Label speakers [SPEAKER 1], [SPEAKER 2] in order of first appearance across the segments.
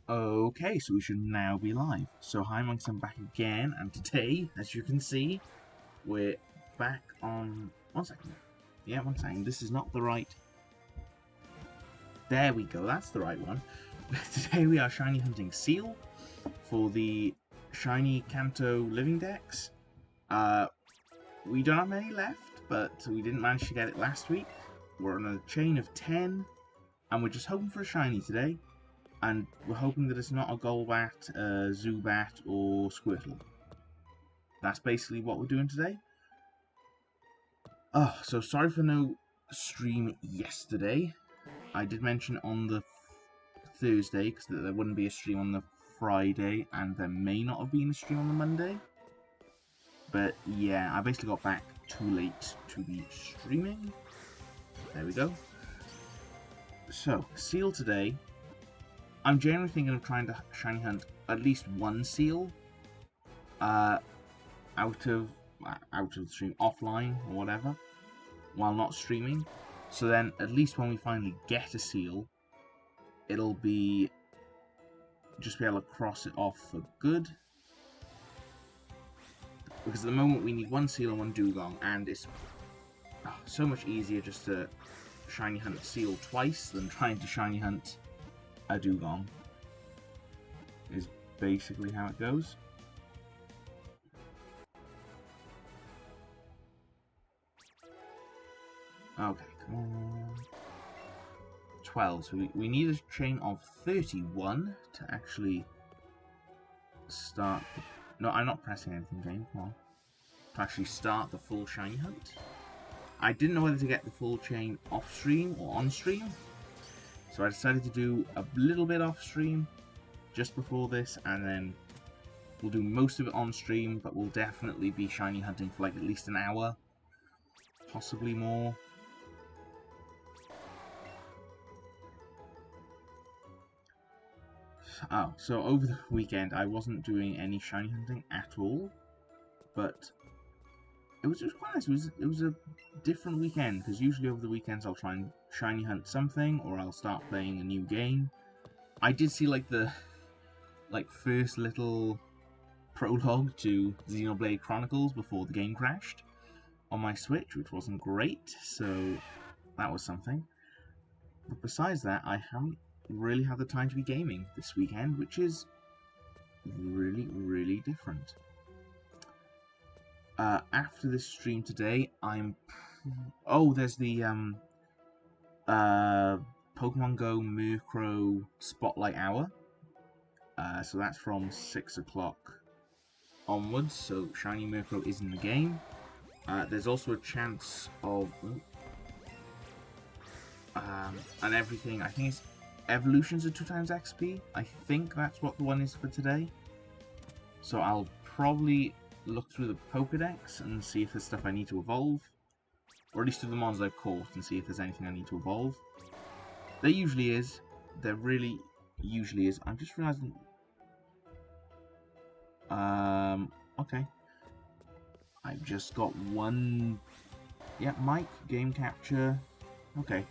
[SPEAKER 1] Okay, so we should now be live. So hi monks, I'm back again, and today, as you can see, we're back on... One second. Yeah, one second. This is not the right... There we go, that's the right one. Today we are shiny hunting Seel for the shiny Kanto living decks. We don't have many left, but we didn't manage to get it last week. We're on a chain of 10, and we're just hoping for a shiny today. And we're hoping that it's not a Golbat, Zubat, or Squirtle. That's basically what we're doing today. Oh, so sorry for no stream yesterday. I did mention on the Thursday, because there wouldn't be a stream on the Friday, and there may not have been a stream on the Monday. But yeah, I basically got back too late to be streaming. There we go. So, Seel today. I'm generally thinking of trying to shiny hunt at least one Seel out of the stream, offline or whatever, while not streaming. So then, at least when we finally get a Seel, it'll be just be able to cross it off for good. Because at the moment we need one Seel and one Dugong, and it's so much easier just to shiny hunt Seel twice than trying to shiny hunt a Dugong, is basically how it goes. Okay, come on. 12. So we need a chain of 31 to actually start. No, I'm not pressing anything, game. Come on. To actually start the full shiny hunt. I didn't know whether to get the full chain off stream or on stream. So I decided to do a little bit off stream just before this, and then we'll do most of it on stream, but we'll definitely be shiny hunting for like at least an hour, possibly more. Oh, so over the weekend I wasn't doing any shiny hunting at all, but it was quite nice. It was a different weekend, because usually over the weekends I'll try and shiny hunt something, or I'll start playing a new game. I did see like the first little prologue to Xenoblade Chronicles before the game crashed on my Switch, which wasn't great, so that was something. But besides that, I haven't really had the time to be gaming this weekend, which is really different. After this stream today, there's the Pokemon Go Murkrow Spotlight Hour. So that's from 6 o'clock onwards, so Shiny Murkrow is in the game. There's also a chance of and everything. I think it's evolutions are 2x XP. I think that's what the one is for today. So I'll probably look through the Pokedex and see if there's stuff I need to evolve, or at least through the mons I've caught and see if there's anything I need to evolve. There usually is. There really usually is. I'm just realizing. Okay. I've just got one. Yeah, mic, game capture. Okay.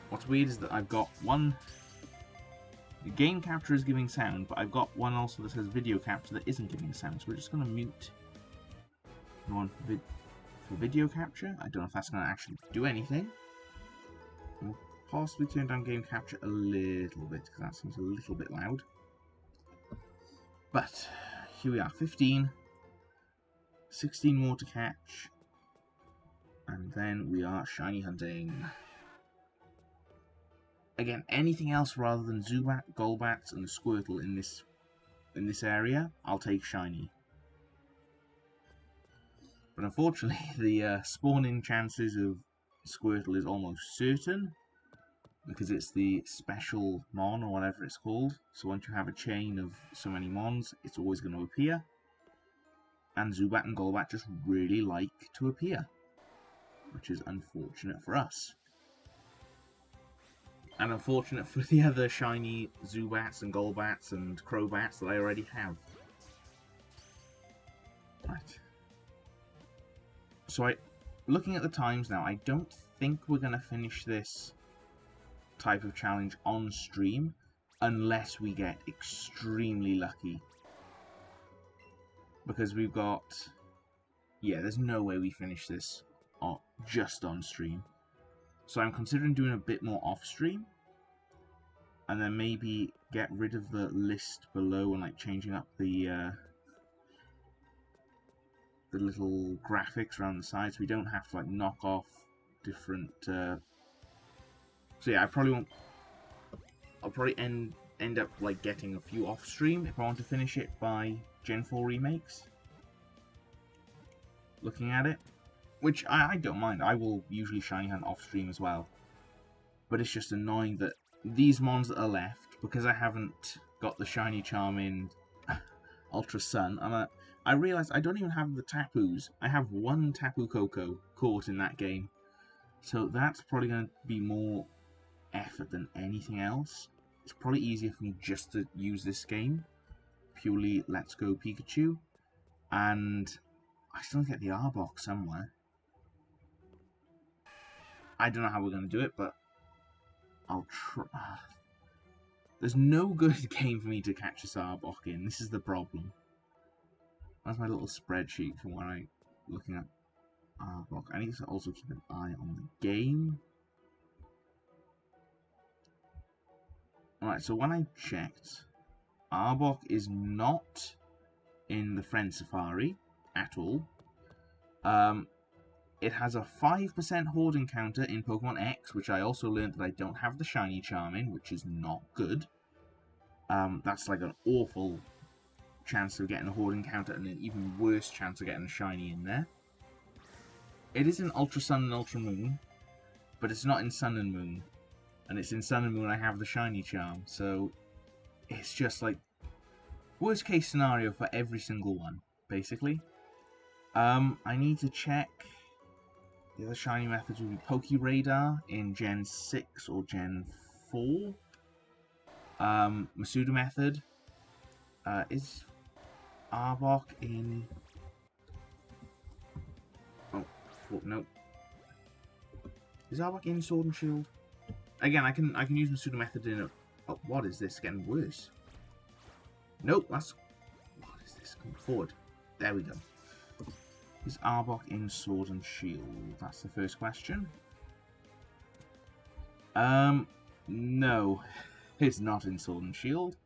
[SPEAKER 1] What's weird is that I've got one. The game capture is giving sound, but I've got one also that says video capture that isn't giving sound. So we're just going to mute the one for video capture. I don't know if that's going to actually do anything. We'll possibly turn down game capture a little bit, because that seems a little bit loud. But here we are, 15. 16 more to catch. And then we are shiny hunting. Again, anything else rather than Zubat, Golbat, and Squirtle in this area, I'll take shiny. But unfortunately, the spawn-in chances of Squirtle is almost certain, because it's the special mon, or whatever it's called. So once you have a chain of so many mons, it's always going to appear. And Zubat and Golbat just really like to appear, which is unfortunate for us. And unfortunate for the other shiny Zubats and Golbats and Crobats that I already have. Right. So looking at the times now, I don't think we're going to finish this type of challenge on stream. unless we get extremely lucky. Because we've got... Yeah, there's no way we finish this just on stream. So I'm considering doing a bit more off stream. And then maybe get rid of the list below and like changing up the little graphics around the sides. We don't have to like knock off different... So yeah, I'll probably end up like getting a few off stream if I want to finish it by Gen 4 remakes. Looking at it, which I don't mind. I will usually shiny hunt off stream as well. But it's just annoying that these mons that are left, because I haven't got the shiny charm in Ultra Sun, I realised I don't even have the Tapus. I have one Tapu Koko caught in that game. So that's probably going to be more effort than anything else. It's probably easier for me just to use this game. Purely Let's Go Pikachu. And I still get the Arbok somewhere. I don't know how we're going to do it, but I'll try. There's no good game for me to catch this Arbok in. This is the problem. That's my little spreadsheet for when I'm looking at Arbok. I need to also keep an eye on the game. Alright, so when I checked, Arbok is not in the Friend Safari at all. It has a 5% Horde encounter in Pokemon X, which I also learned that I don't have the Shiny Charm in, which is not good. That's like an awful chance of getting a Horde encounter and an even worse chance of getting a Shiny in there. It is in Ultra Sun and Ultra Moon, but it's not in Sun and Moon. And it's in Sun and Moon I have the Shiny Charm, so it's just like worst case scenario for every single one, basically. I need to check. The other shiny methods would be Poke Radar in Gen 6 or Gen 4. Masuda method. Is Arbok in... Oh, no. Is Arbok in Sword and Shield? Again, I can use Masuda method in a... Oh, what is this? Getting worse. Nope, that's... What is this? Come forward. There we go. Is Arbok in Sword and Shield? That's the first question. No. It's not in Sword and Shield.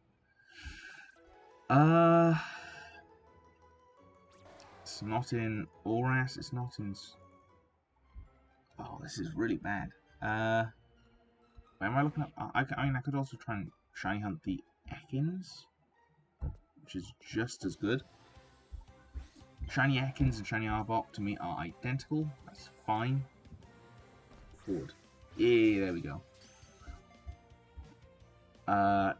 [SPEAKER 1] It's not in Oras. It's not in... Oh, this is really bad. Where am I looking up? I mean, I could also try and shiny hunt the Ekans, which is just as good. Shiny Ekans and Shiny Arbok to me are identical. That's fine. Forward. Yeah, there we go. Not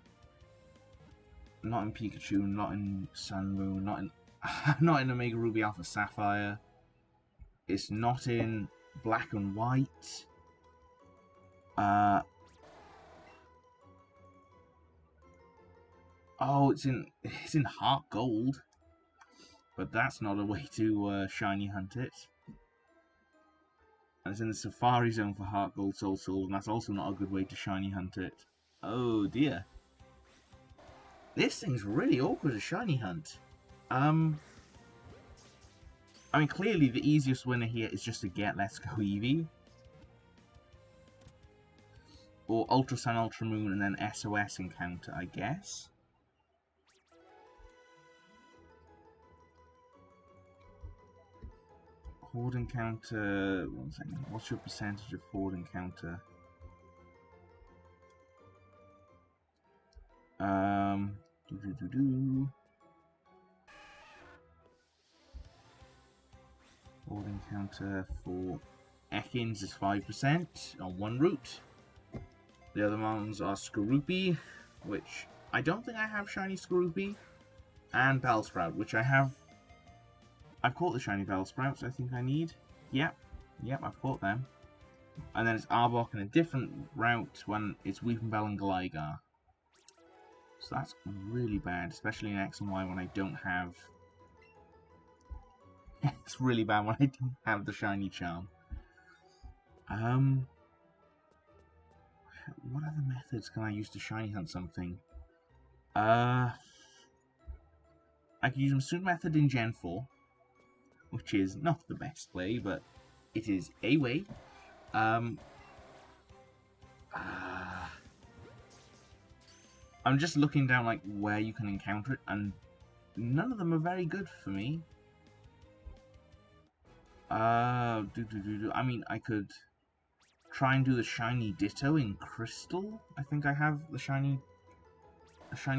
[SPEAKER 1] in Pikachu, not in Sun Moon, not in not in Omega Ruby Alpha Sapphire. It's not in Black and White. Oh, it's in Heart Gold. But that's not a way to shiny hunt it. And it's in the Safari Zone for Heart Gold, Soul Silver, and that's also not a good way to shiny hunt it. Oh dear. This thing's really awkward to shiny hunt. I mean, clearly the easiest winner here is just to get Let's Go Eevee. Or Ultra Sun, Ultra Moon, and then SOS encounter, I guess. Horde encounter. 1 second. What's your percentage of Horde encounter? Horde encounter for Ekans is 5% on one route. The other ones are Skorupi, which I don't think I have shiny Skorupi, and Bellsprout, which I have. I've caught the shiny Bellsprouts I think I need. Yep, I've caught them. And then it's Arbok in a different route when it's Weepinbell and Gligar. So that's really bad, especially in X and Y when I don't have... It's really bad when I don't have the shiny charm. What other methods can I use to shiny hunt something? I could use my student method in Gen 4, which is not the best way, but it is a way. I'm just looking down like where you can encounter it, and none of them are very good for me. I mean, I could try and do the shiny Ditto in Crystal. I think I have the shiny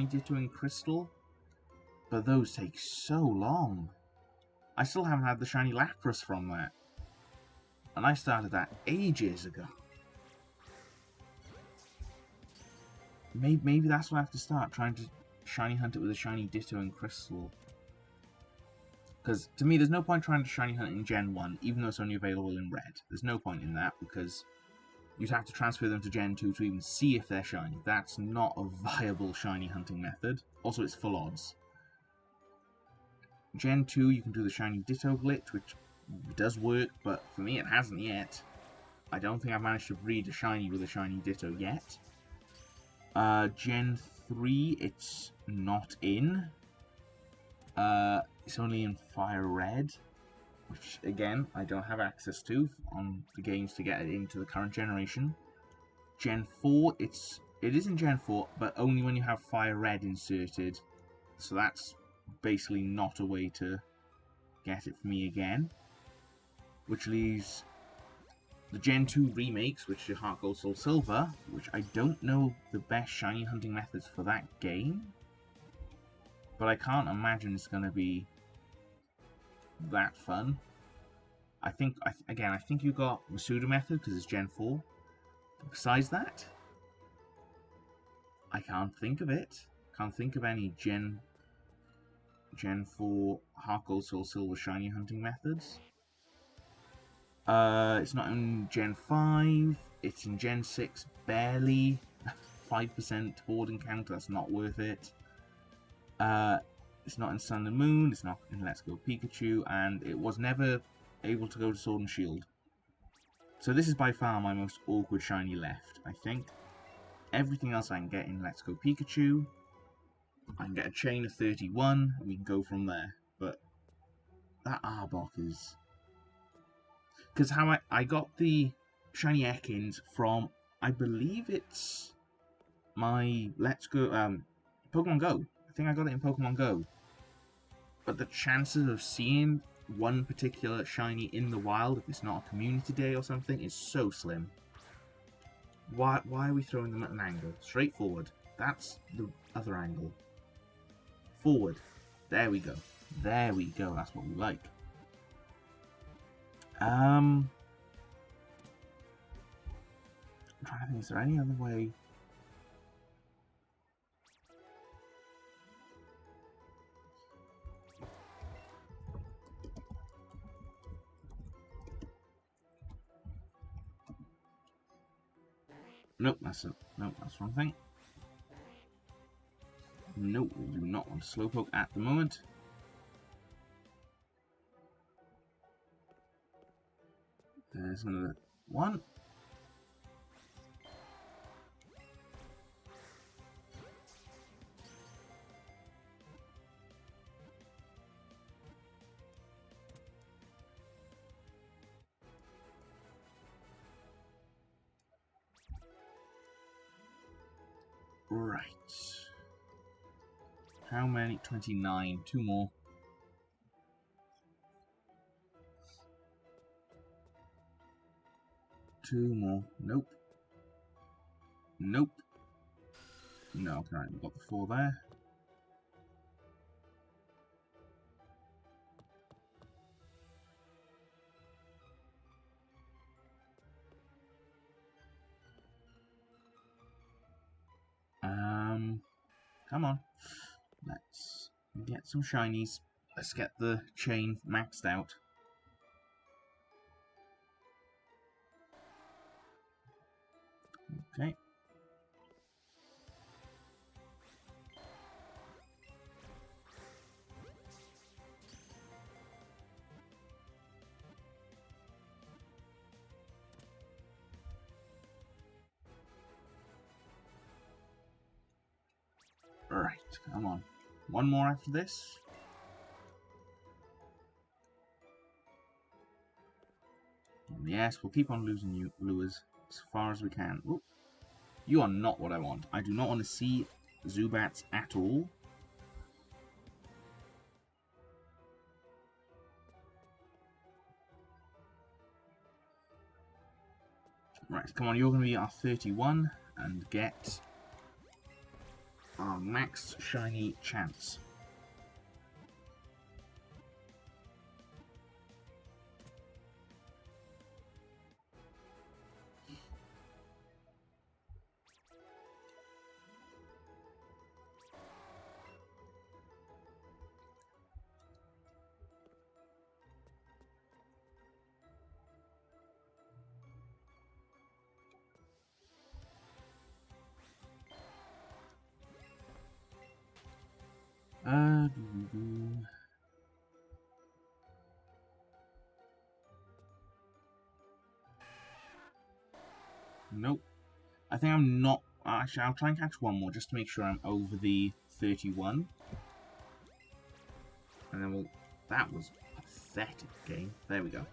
[SPEAKER 1] Ditto in Crystal, but those take so long. I still haven't had the shiny Lapras from that, and I started that ages ago. Maybe that's what I have to start, trying to shiny hunt it with a shiny Ditto in Crystal. Because to me, there's no point trying to shiny hunt in Gen 1, even though it's only available in Red. There's no point in that, because you'd have to transfer them to Gen 2 to even see if they're shiny. That's not a viable shiny hunting method. Also, it's full odds. Gen 2, you can do the shiny Ditto glitch, which does work, but for me, it hasn't yet. I don't think I've managed to breed a shiny with a shiny Ditto yet. Gen 3, it's not in. It's only in Fire Red, which, again, I don't have access to on the games to get it into the current generation. Gen 4, it is in Gen 4, but only when you have Fire Red inserted. So that's basically not a way to get it for me again. Which leaves the Gen 2 remakes, which are Heart Gold, Soul Silver, which I don't know the best shiny hunting methods for that game. But I can't imagine it's going to be that fun. I think you got Masuda method because it's Gen 4. But besides that, I can't think of it. Can't think of any Gen 4 Heart Gold, Soul Silver shiny hunting methods. It's not in Gen 5. It's in Gen 6, barely. 5% Horde encounter, that's not worth it. It's not in Sun and Moon, it's not in Let's Go Pikachu, and it was never able to go to Sword and Shield. So this is by far my most awkward shiny left, I think. Everything else I can get in Let's Go Pikachu. I can get a chain of 31, and we can go from there. But that Arbok is... Because how I got the shiny Ekans from, I believe it's my Let's Go... Pokemon Go. I think I got it in Pokemon Go. But the chances of seeing one particular shiny in the wild, if it's not a community day or something, is so slim. Why are we throwing them at an angle? Straight forward. That's the other angle. Forward. There we go. There we go. That's what we like. I'm trying to think, is there any other way? Nope, that's the wrong thing. Nope, we do not want to Slowpoke at the moment. There's another one. Right. How many? 29. 2 more. Two more. Nope. Nope. No, right, we've got the 4 there. Come on. Let's get some shinies. Let's get the chain maxed out. Okay. Right, come on. One more after this. And yes, we'll keep on losing you, lures, as far as we can. Ooh, you are not what I want. I do not want to see Zubats at all. Right, come on, you're going to be our 31 and get our max shiny chance. Uh, Nope. I think I'm not... Actually, I'll try and catch one more just to make sure I'm over the 31. And then we'll... That was a pathetic game. There we go.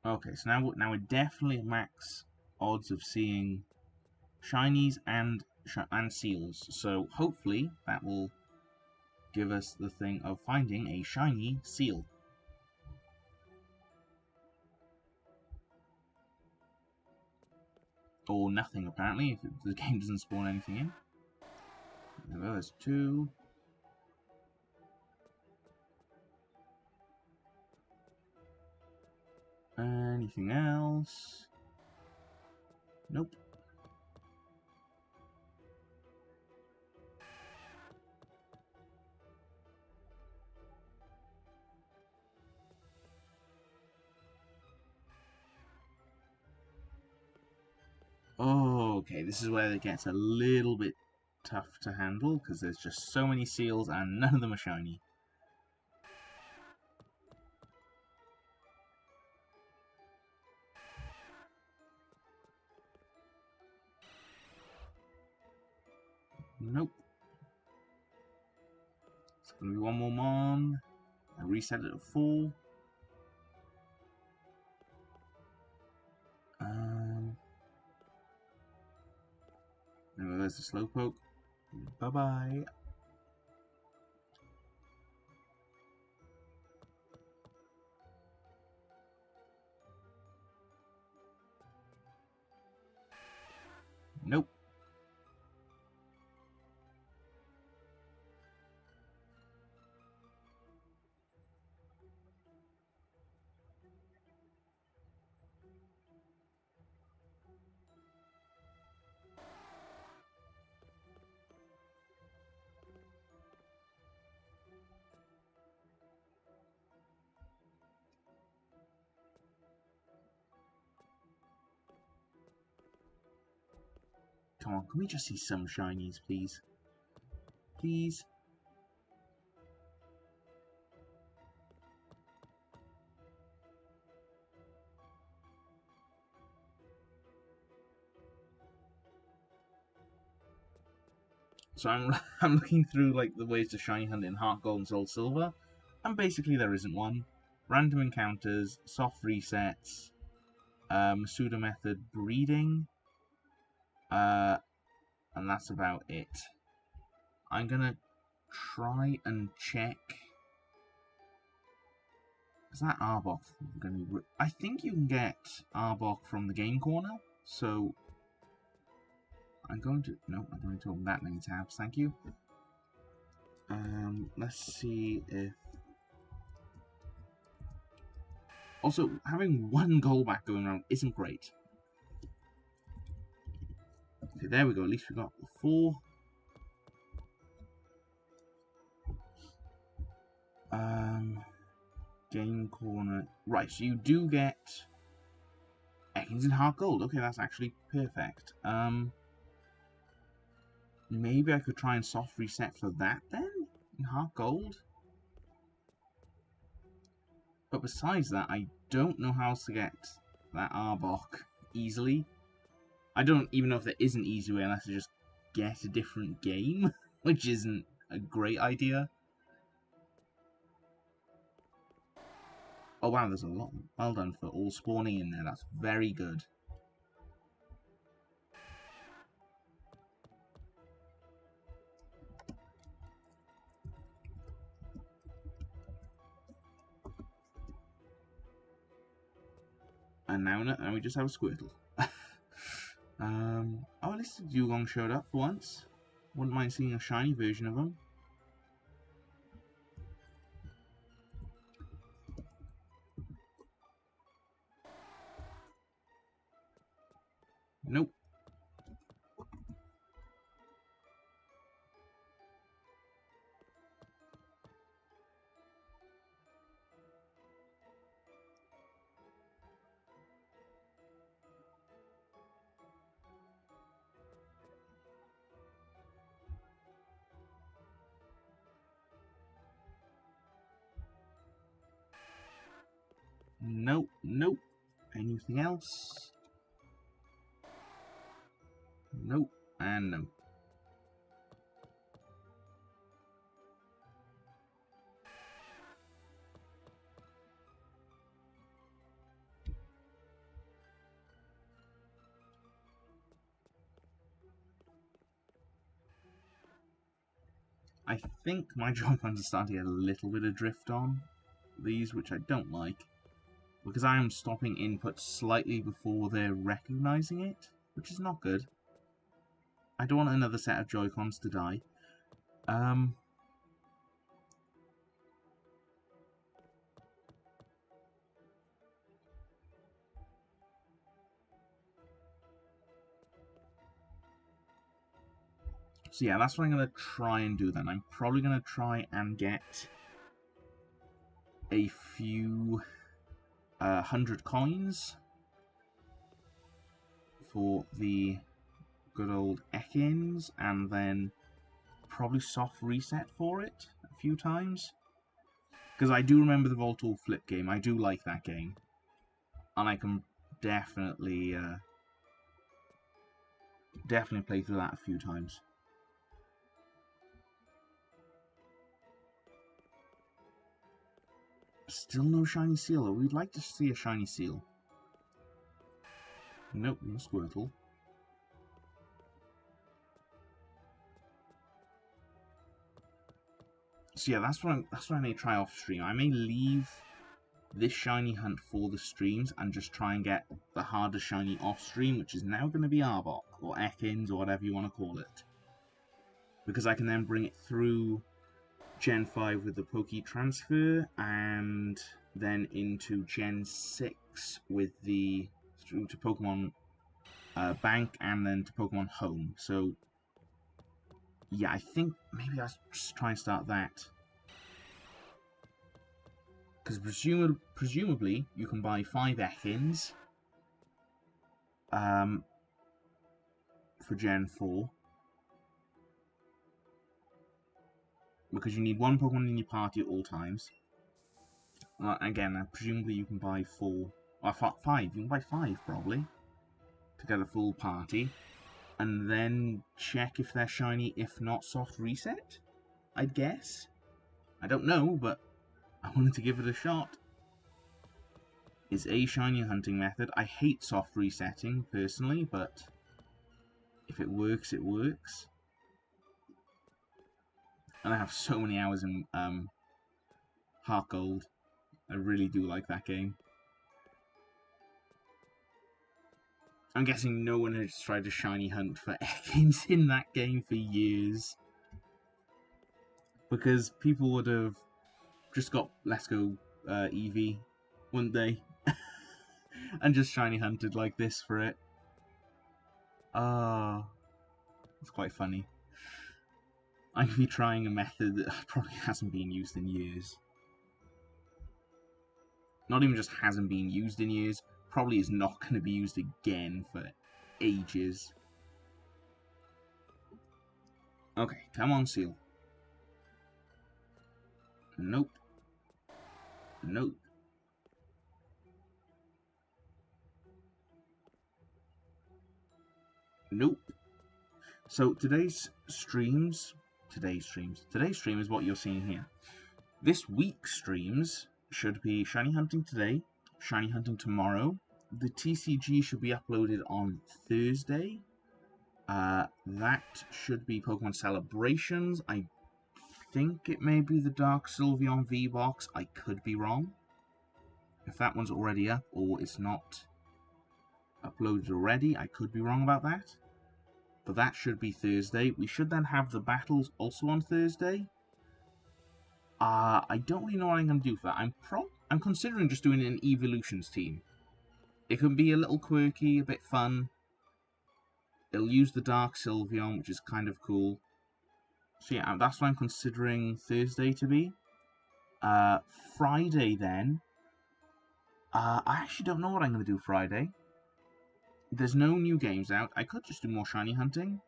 [SPEAKER 1] Okay, so now we're definitely at max odds of seeing shinies and seals. So hopefully that will give us the thing of finding a shiny seal. Or nothing, apparently, if the game doesn't spawn anything in. Well, there's two. Anything else? Nope. Oh, okay, this is where it gets a little bit tough to handle, because there's just so many seals and none of them are shiny. Nope. It's gonna be one more mon. I reset it at 4. Anyway, there's the Slowpoke. Bye-bye. Nope. Come on, can we just see some shinies, please? Please? So I'm looking through like the ways to shiny hunt in Heart Gold and Soul Silver, and basically there isn't one. Random encounters, soft resets, pseudo method breeding, and that's about it. I'm gonna try and check. Is that Arbok? I think you can get Arbok from the game corner, so I'm going to... No, I'm going to open that many tabs, thank you. Let's see if... Also, having one goal back going around isn't great. Okay, there we go, at least we got 4. Game corner. Right, so you do get Ekans and Heart Gold. Okay, that's actually perfect. Maybe I could try and soft reset for that then? In Heart Gold? But besides that, I don't know how else to get that Arbok easily. I don't even know if there is an easy way unless I just get a different game, which isn't a great idea. Oh wow, there's a lot. Well done for all spawning in there. That's very good. And now we just have a Squirtle. Oh, at least Dugong showed up for once. Wouldn't mind seeing a shiny version of him. Nope. Nope. Nope. Anything else? Nope. And no. I think my Joy-Cons are starting to get a little bit of drift on these, which I don't like. Because I am stopping input slightly before they're recognizing it, which is not good. I don't want another set of Joy-Cons to die. So yeah, that's what I'm going to try and do then. I'm probably going to try and get a few 100 coins for the good old Ekans, and then probably soft reset for it a few times. Because I do remember the Voltorb flip game. I do like that game. And I can definitely play through that a few times. Still no shiny Seel. We'd like to see a shiny Seel. Nope, no Squirtle. So yeah, that's what I may try off stream. I may leave this shiny hunt for the streams and just try and get the hardest shiny off stream, which is now going to be Arbok or Ekans or whatever you want to call it, because I can then bring it through Gen 5 with the Poke Transfer, and then into Gen 6 with the through to Pokemon Bank, and then to Pokemon Home. So yeah, I think maybe I'll just try and start that. Because presumably you can buy 5 Ekans for Gen 4. Because you need one Pokemon in your party at all times. Again, presumably you can buy 4... Or 5. You can buy 5, probably. To get a full party. And then check if they're shiny, if not soft reset, I'd guess. I don't know, but I wanted to give it a shot. It's a shiny hunting method. I hate soft resetting, personally, but if it works, it works. And I have so many hours in Heart Gold. I really do like that game. I'm guessing no one has tried to shiny hunt for Ekans in that game for years. Because people would have just got Let's Go Eevee, wouldn't they? And just shiny hunted like this for it. It's quite funny. I'm going to be trying a method that probably hasn't been used in years. Not even just hasn't been used in years, probably is not going to be used again for ages. Okay, come on, Seel. Nope. Nope. Nope. So today's stream is what you're seeing here. This week's streams should be shiny hunting today, shiny hunting tomorrow. The TCG should be uploaded on Thursday. That should be Pokemon Celebrations. I think it may be the Dark Sylveon V-Box. I could be wrong. If that one's already up or it's not uploaded already, I could be wrong about that. But that should be Thursday. We should then have the battles also on Thursday. I don't really know what I'm going to do for that. I'm considering just doing an Evolutions team. It can be a little quirky, a bit fun. It'll use the Dark Sylveon, which is kind of cool. So yeah, that's what I'm considering Thursday to be. Friday then. I actually don't know what I'm going to do Friday. There's no new games out. I could just do more shiny hunting.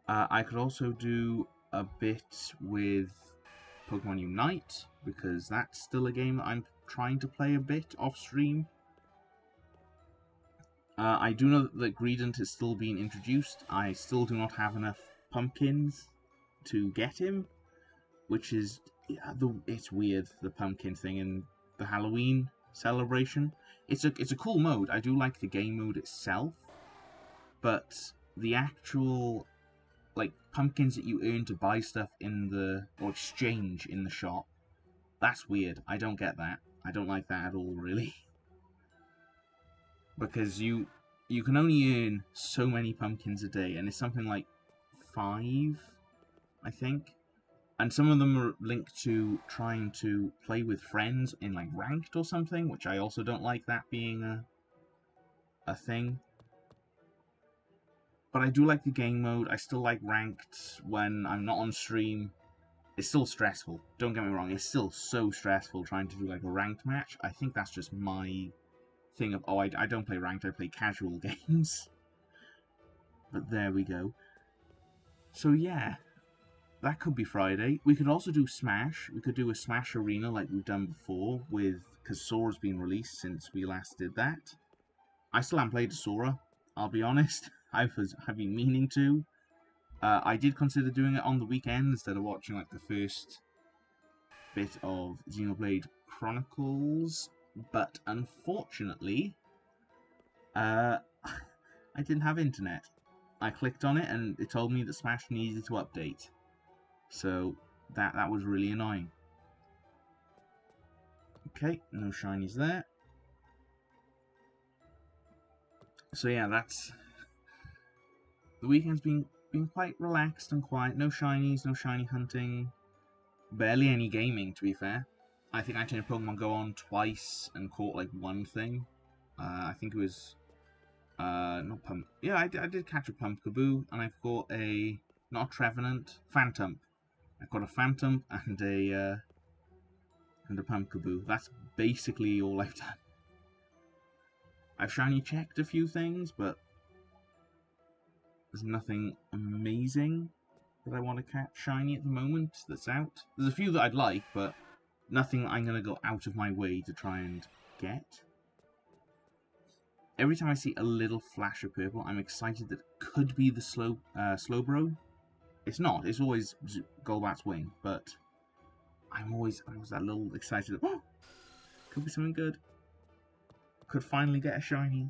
[SPEAKER 1] I could also do a bit with Pokemon Unite, because that's still a game I'm trying to play a bit off stream. I do know that Greedent is still being introduced. I still do not have enough pumpkins to get him, which is it's weird, the pumpkin thing in the Halloween celebration. It's a cool mode. I do like the game mode itself, but the actual like pumpkins that you earn to buy stuff in the or exchange in the shop, that's weird. I don't get that. I don't like that at all, really. Because you can only earn so many pumpkins a day, and it's something like 5, I think. And some of them are linked to trying to play with friends in like ranked or something, which I also don't like that being a thing. But I do like the game mode. I still like ranked when I'm not on stream. It's still stressful. Don't get me wrong. It's still so stressful trying to do like a ranked match. I think that's just my thing of, oh, I don't play ranked, I play casual games. But there we go. So yeah, that could be Friday. We could also do Smash. We could do a Smash Arena like we've done before, because Sora's been released since we last did that. I still haven't played Sora, I'll be honest. I've been meaning to. I did consider doing it on the weekend instead of watching like the first bit of Xenoblade Chronicles, but unfortunately, I didn't have internet. I clicked on it and it told me that Smash needed to update. So that was really annoying. Okay, no shinies there. So yeah, that's the weekend's been quite relaxed and quiet. No shinies, no shiny hunting, barely any gaming, to be fair. I think I turned Pokemon Go on twice and caught like one thing. I think it was not Pump. Yeah, I did catch a Pumpkaboo, and I caught a not a Trevenant, Phantom. I caught a Phantom and a Pumpkaboo. That's basically all I've done. I've shiny checked a few things, but there's nothing amazing that I want to catch shiny at the moment that's out. There's a few that I'd like, but nothing I'm going to go out of my way to try and get. Every time I see a little flash of purple, I'm excited that it could be the Slowbro. It's not. It's always Golbat's Wing, but I'm always that little excited. Oh, could be something good. Could finally get a shiny.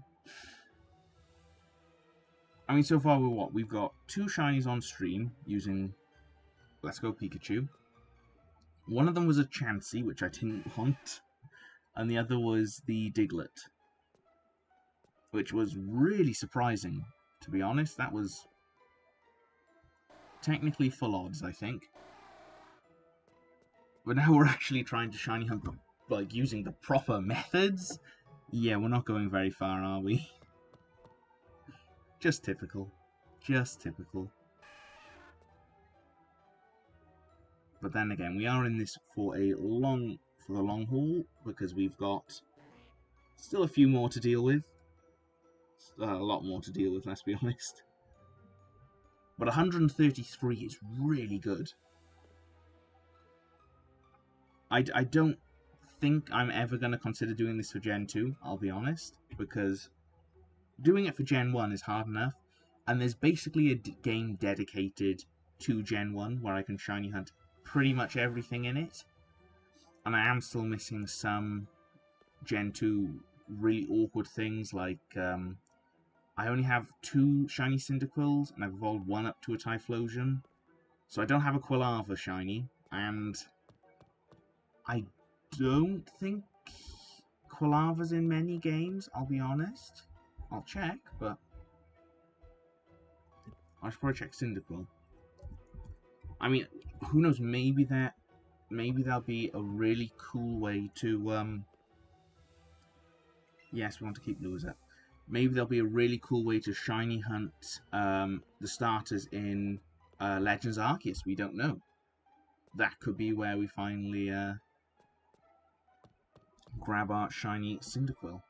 [SPEAKER 1] I mean, so far we've got 2 shinies on stream using Let's Go Pikachu. One of them was a Chansey, which I didn't want, and the other was the Diglett, which was really surprising, to be honest. That was technically full odds, I think. But now we're actually trying to shiny hunt them, like, using the proper methods. Yeah, we're not going very far, are we? Just typical. Just typical. But then again, we are in this for the long haul, because we've got Still a few more to deal with. A lot more to deal with, let's be honest. But 133 is really good. I don't think I'm ever going to consider doing this for Gen 2, I'll be honest, because doing it for Gen 1 is hard enough, and there's basically a game dedicated to Gen 1 where I can shiny hunt pretty much everything in it, and I am still missing some Gen 2 really awkward things, like I only have 2 shiny Cyndaquils, and I've evolved 1 up to a Typhlosion, so I don't have a Quilava shiny, and I don't think Quilava's in many games, I'll be honest. I'll check, but I should probably check Cyndaquil. I mean, who knows, maybe there'll be a really cool way to, yes, we want to keep Lewis up. Maybe there'll be a really cool way to shiny hunt the starters in Legends Arceus, we don't know. That could be where we finally grab our shiny Cyndaquil.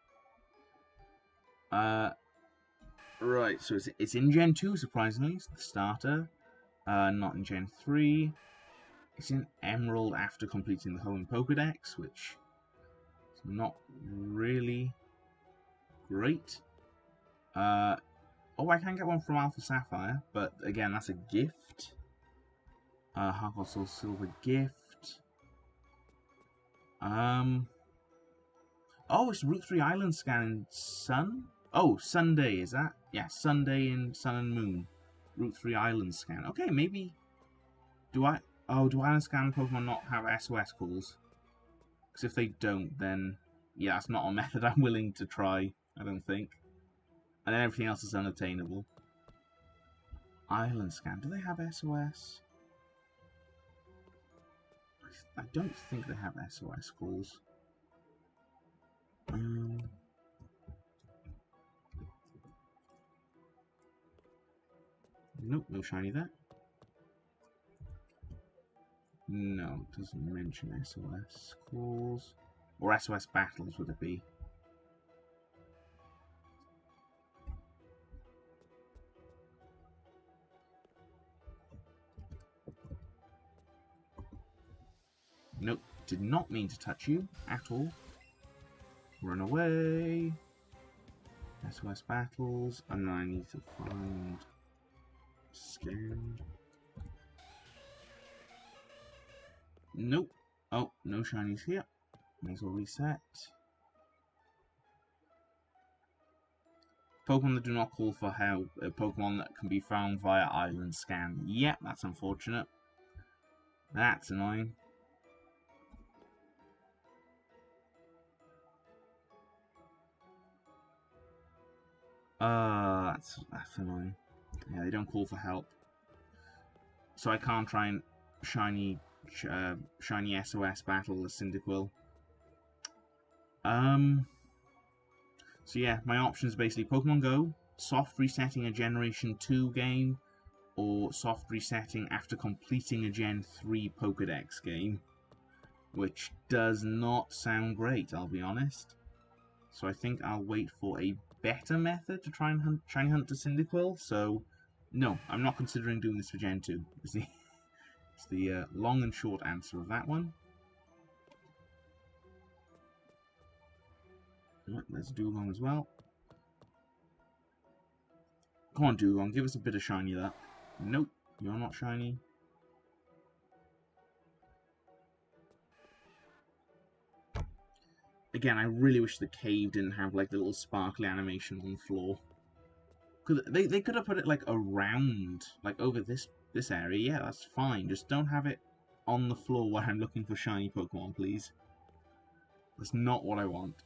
[SPEAKER 1] Right, so it's in Gen 2, surprisingly. It's the starter. Not in Gen 3. It's in Emerald after completing the Home Pokedex, which is not really great. Oh, I can get one from Alpha Sapphire, but again, that's a gift. Heart Soul Silver gift. Oh, it's Route 3 Island scan in Sun? Oh, Sunday, is that? Yeah, Sunday in Sun and Moon. Route 3 Island scan. Okay, maybe... do Island scan Pokemon not have SOS calls? Because if they don't, then... yeah, that's not a method I'm willing to try, I don't think. And then everything else is unattainable. Island scan. Do they have SOS? I don't think they have SOS calls. Nope, no shiny there. No, it doesn't mention SOS calls. Or SOS battles, would it be? Nope, did not mean to touch you at all. Run away. SOS battles, and then I need to find scan. Nope. Oh, no shinies here. May as well reset. Pokemon that do not call for help. Pokemon that can be found via island scan. Yep, that's unfortunate. That's annoying. That's annoying. Yeah, they don't call for help. So I can't try and shiny SOS battle the Cyndaquil. So yeah, my options basically Pokemon Go, soft resetting a Generation 2 game, or soft resetting after completing a Gen 3 Pokedex game. Which does not sound great, I'll be honest. So I think I'll wait for a better method to try and hunt the Cyndaquil. So, no, I'm not considering doing this for Gen 2. It's the long and short answer of that one. Right, let's Dugong as well. Come on, Dugong, give us a bit of shiny luck. Nope, you're not shiny. Again, I really wish the cave didn't have like the little sparkly animation on the floor. Cause they could have put it like around, like over this area. Yeah, that's fine. Just don't have it on the floor where I'm looking for shiny Pokemon, please. That's not what I want.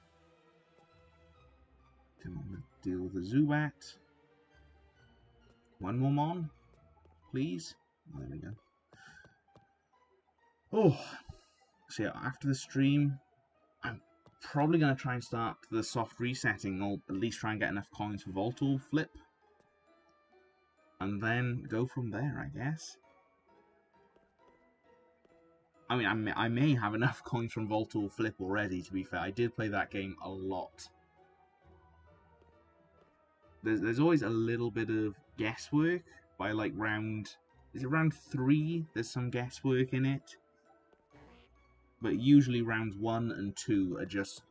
[SPEAKER 1] Come on, let's deal with the Zubat. One more Mon, please. Oh, there we go. Oh, so yeah, after the stream, I'm probably going to try and start the soft resetting, or at least try and get enough coins for Voltorb Flip. And then go from there, I guess. I mean, I may have enough coins from Vault or Flip already, to be fair. I did play that game a lot. There's always a little bit of guesswork by like round... Is it round 3? There's some guesswork in it. But usually rounds 1 and 2 are just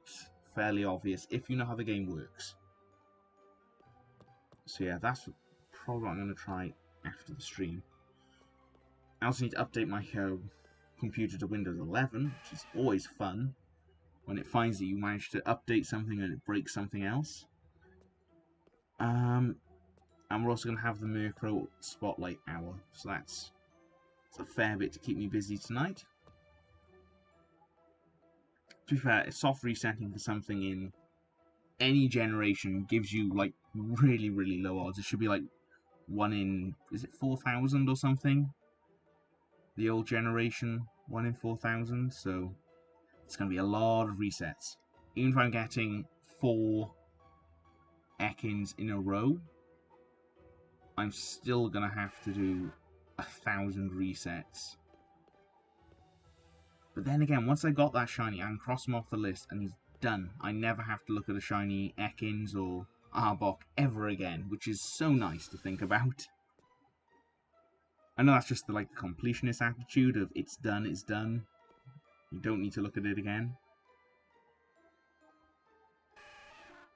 [SPEAKER 1] fairly obvious if you know how the game works. So yeah, that's probably what I'm going to try after the stream. I also need to update my computer to Windows 11, which is always fun when it finds that you managed to update something and it breaks something else. And we're also going to have the Murkrow Spotlight Hour, so that's a fair bit to keep me busy tonight. To be fair, soft resetting for something in any generation gives you like really, really low odds. It should be like 1 in, is it 4,000 or something? The old generation, 1 in 4,000, so it's going to be a lot of resets. Even if I'm getting 4 Ekans in a row, I'm still going to have to do 1,000 resets. But then again, once I got that shiny, I can cross him off the list and he's done. I never have to look at a shiny Ekans or Arbok ever again, which is so nice to think about. I know that's just the completionist attitude of it's done, it's done. You don't need to look at it again.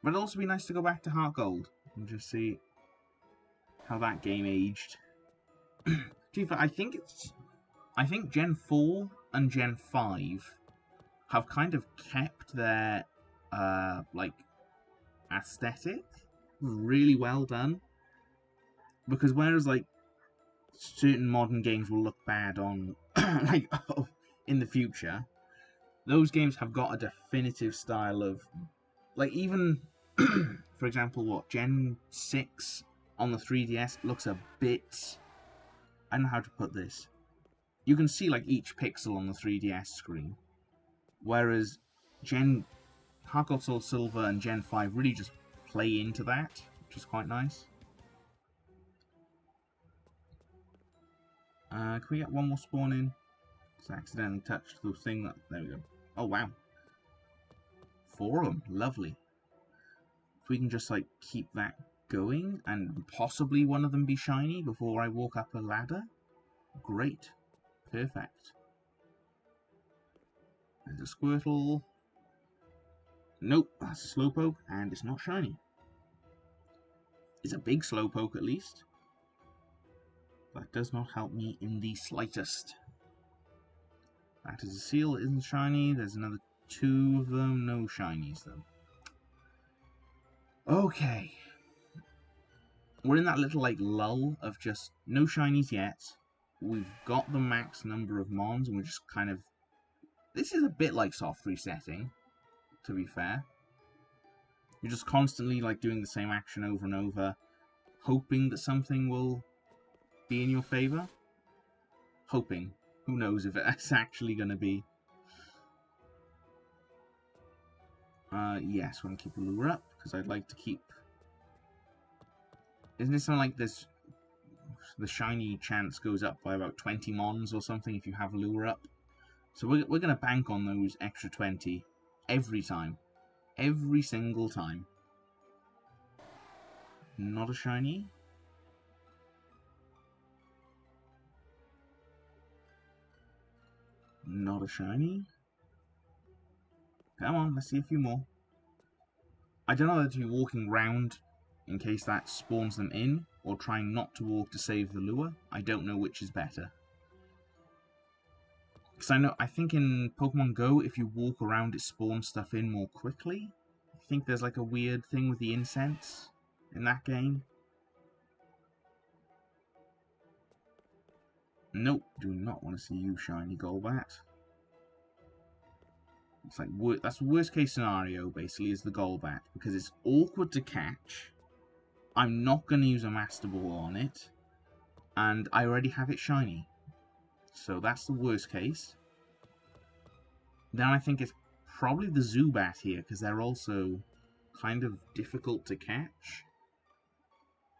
[SPEAKER 1] But it'd also be nice to go back to Heart Gold and just see how that game aged. I think Gen 4 and Gen 5 have kind of kept their aesthetic really well done. Because whereas certain modern games will look bad on in the future, those games have got a definitive style of even for example Gen 6 on the 3DS looks a bit, I don't know how to put this. You can see each pixel on the 3DS screen, whereas Heart Gold Soul Silver and Gen 5 really just play into that, which is quite nice. Can we get one more spawn in? Just accidentally touched the thing that... There we go. Oh, wow. 4 of them. Lovely. If we can just, keep that going, and possibly one of them be shiny before I walk up a ladder. Great. Perfect. There's a Squirtle. Nope, that's a Slowpoke, and it's not shiny. It's a big Slowpoke, at least. That does not help me in the slightest. That is a Seel, it isn't shiny. There's another 2 of them, no shinies though. Okay. We're in that little lull of just no shinies yet. We've got the max number of mons and we're just kind of... This is a bit like soft resetting, to be fair. You're just constantly doing the same action over and over, hoping that something will be in your favor. Hoping. Who knows if it's actually going to be. Yes, we're going to keep the lure up, because I'd like to keep... Isn't it something like this? The shiny chance goes up by about 20 mons or something if you have a lure up. So we're going to bank on those extra 20 every time. Every single time. Not a shiny. Not a shiny. Come on, let's see a few more. I don't know whether to be walking round in case that spawns them in, or trying not to walk to save the lure. I don't know which is better. Because I think in Pokemon Go, if you walk around, it spawns stuff in more quickly. I think there's a weird thing with the incense in that game. Nope, do not want to see you, shiny Golbat. It's that's the worst case scenario, basically, is the Golbat, because it's awkward to catch. I'm not going to use a Master Ball on it, and I already have it shiny. So that's the worst case. Then I think it's probably the Zubat here, because they're also kind of difficult to catch.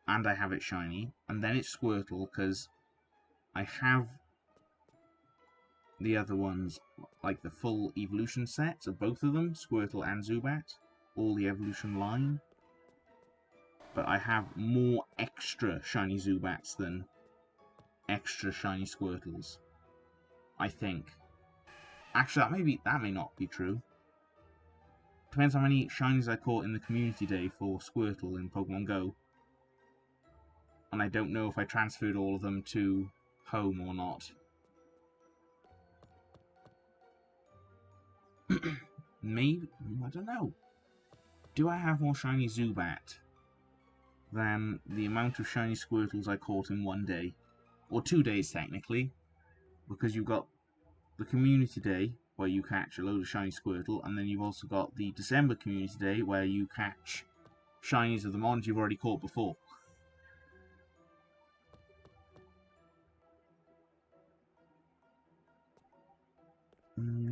[SPEAKER 1] And I have it shiny. And then it's Squirtle, because I have the other ones, like the full evolution sets of both of them, Squirtle and Zubat, all the evolution line. But I have more extra shiny Zubats than extra shiny Squirtles, I think. Actually, that may not be true. Depends how many shinies I caught in the community day for Squirtle in Pokemon Go. And I don't know if I transferred all of them to home or not. Maybe, I don't know. Do I have more shiny Zubat than the amount of shiny Squirtles I caught in one day? Or 2 days, technically. Because you've got the community day, where you catch a load of shiny Squirtle, and then you've also got the December community day, where you catch shinies of the mons you've already caught before.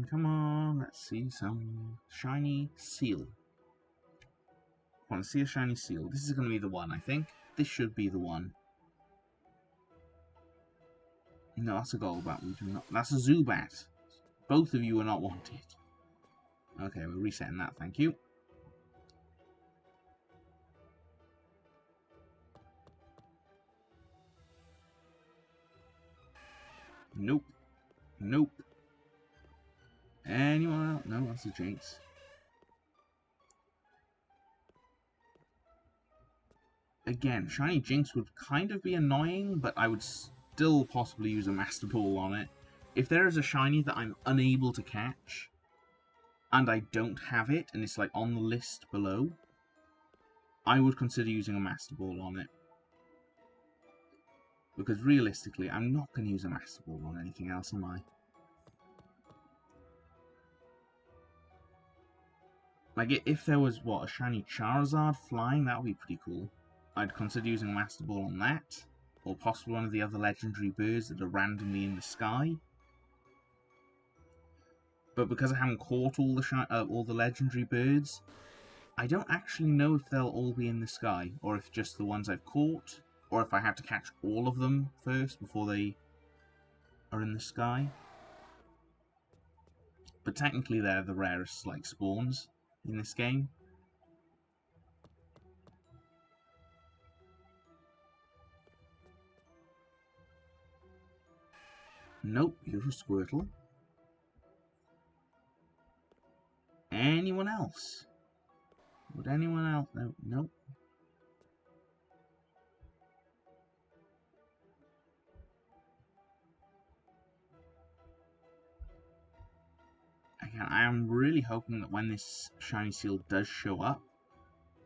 [SPEAKER 1] Come on, let's see some shiny Seel. I want to see a shiny Seel. This is going to be the one, I think. This should be the one. No, that's a Golbat. We do not. That's a Zubat. Both of you are not wanted. Okay, we're resetting that, thank you. Nope. Nope. Anyone else? No, that's a Jinx. Again, shiny Jinx would kind of be annoying, but I would still possibly use a Master Ball on it. If there is a shiny that I'm unable to catch, and I don't have it, and it's like on the list below, I would consider using a Master Ball on it. Because realistically, I'm not going to use a Master Ball on anything else, am I? Like, if there was, what, a shiny Charizard flying, that would be pretty cool. I'd consider using a Master Ball on that, or possibly one of the other legendary birds that are randomly in the sky. But because I haven't caught all the legendary birds, I don't actually know if they'll all be in the sky, or if just the ones I've caught, or if I have to catch all of them first before they are in the sky. But technically they're the rarest, like, spawns in this game. Nope, you're a Squirtle. Anyone else? Would anyone else? No, nope. Again, I am really hoping that when this shiny Seel does show up,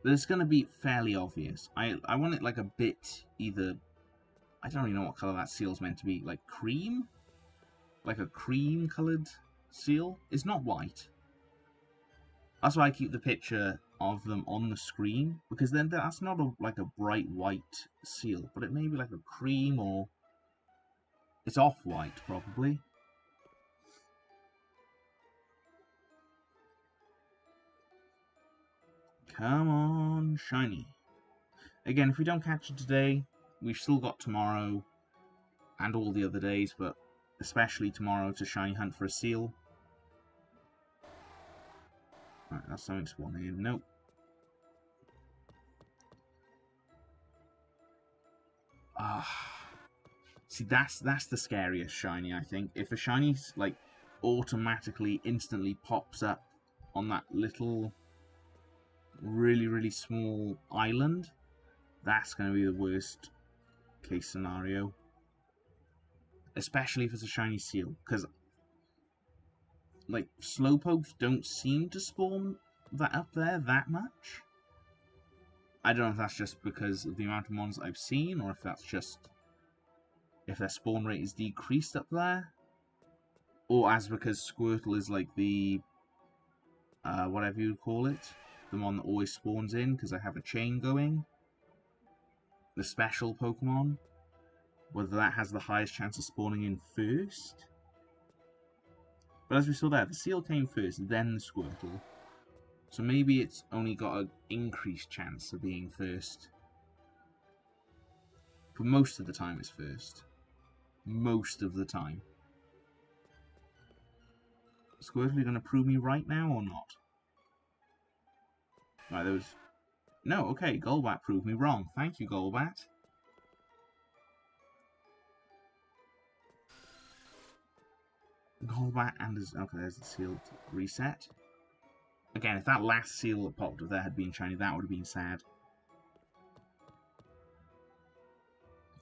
[SPEAKER 1] that it's going to be fairly obvious. I want it like a bit either... I don't even know what colour that Seel's meant to be. Like cream? Like a cream coloured Seel? It's not white. That's why I keep the picture of them on the screen, because then that's not like a bright white Seel, but it may be like a cream, or it's off-white probably. Come on, shiny. Again, if we don't catch it today, we've still got tomorrow and all the other days, but especially tomorrow to shiny hunt for a Seel. Right, that's something spawning in. Nope. See, that's the scariest shiny, I think. If a shiny, like, automatically, instantly pops up on that little, really, really small island, that's going to be the worst case scenario. Especially if it's a shiny Seel, because, like, Slowpokes don't seem to spawn that up there that much. I don't know if that's just because of the amount of mons I've seen, or if that's just if their spawn rate is decreased up there, or as because Squirtle is like the whatever you call it, the one that always spawns in because I have a chain going, the special Pokemon, whether that has the highest chance of spawning in first. But as we saw there, the Seel came first, then the Squirtle, so maybe it's only got an increased chance of being first. But most of the time it's first. Most of the time. Squirtle, you going to prove me right now or not? Right, there was... No, okay, Golbat proved me wrong. Thank you, Golbat. Golbat and... Okay, there's the Seel reset. Again, if that last Seel that popped up there had been shiny, that would have been sad.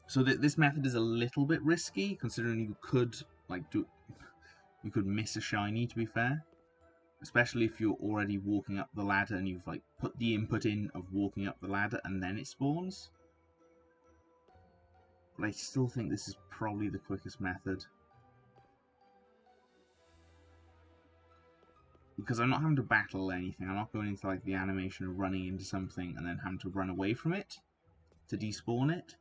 [SPEAKER 1] So this method is a little bit risky, considering you could, like, you could miss a shiny, to be fair. Especially if you're already walking up the ladder and you've, like, put the input in of walking up the ladder and then it spawns. But I still think this is probably the quickest method. Because I'm not having to battle anything. I'm not going into, like, the animation of running into something and then having to run away from it to despawn it.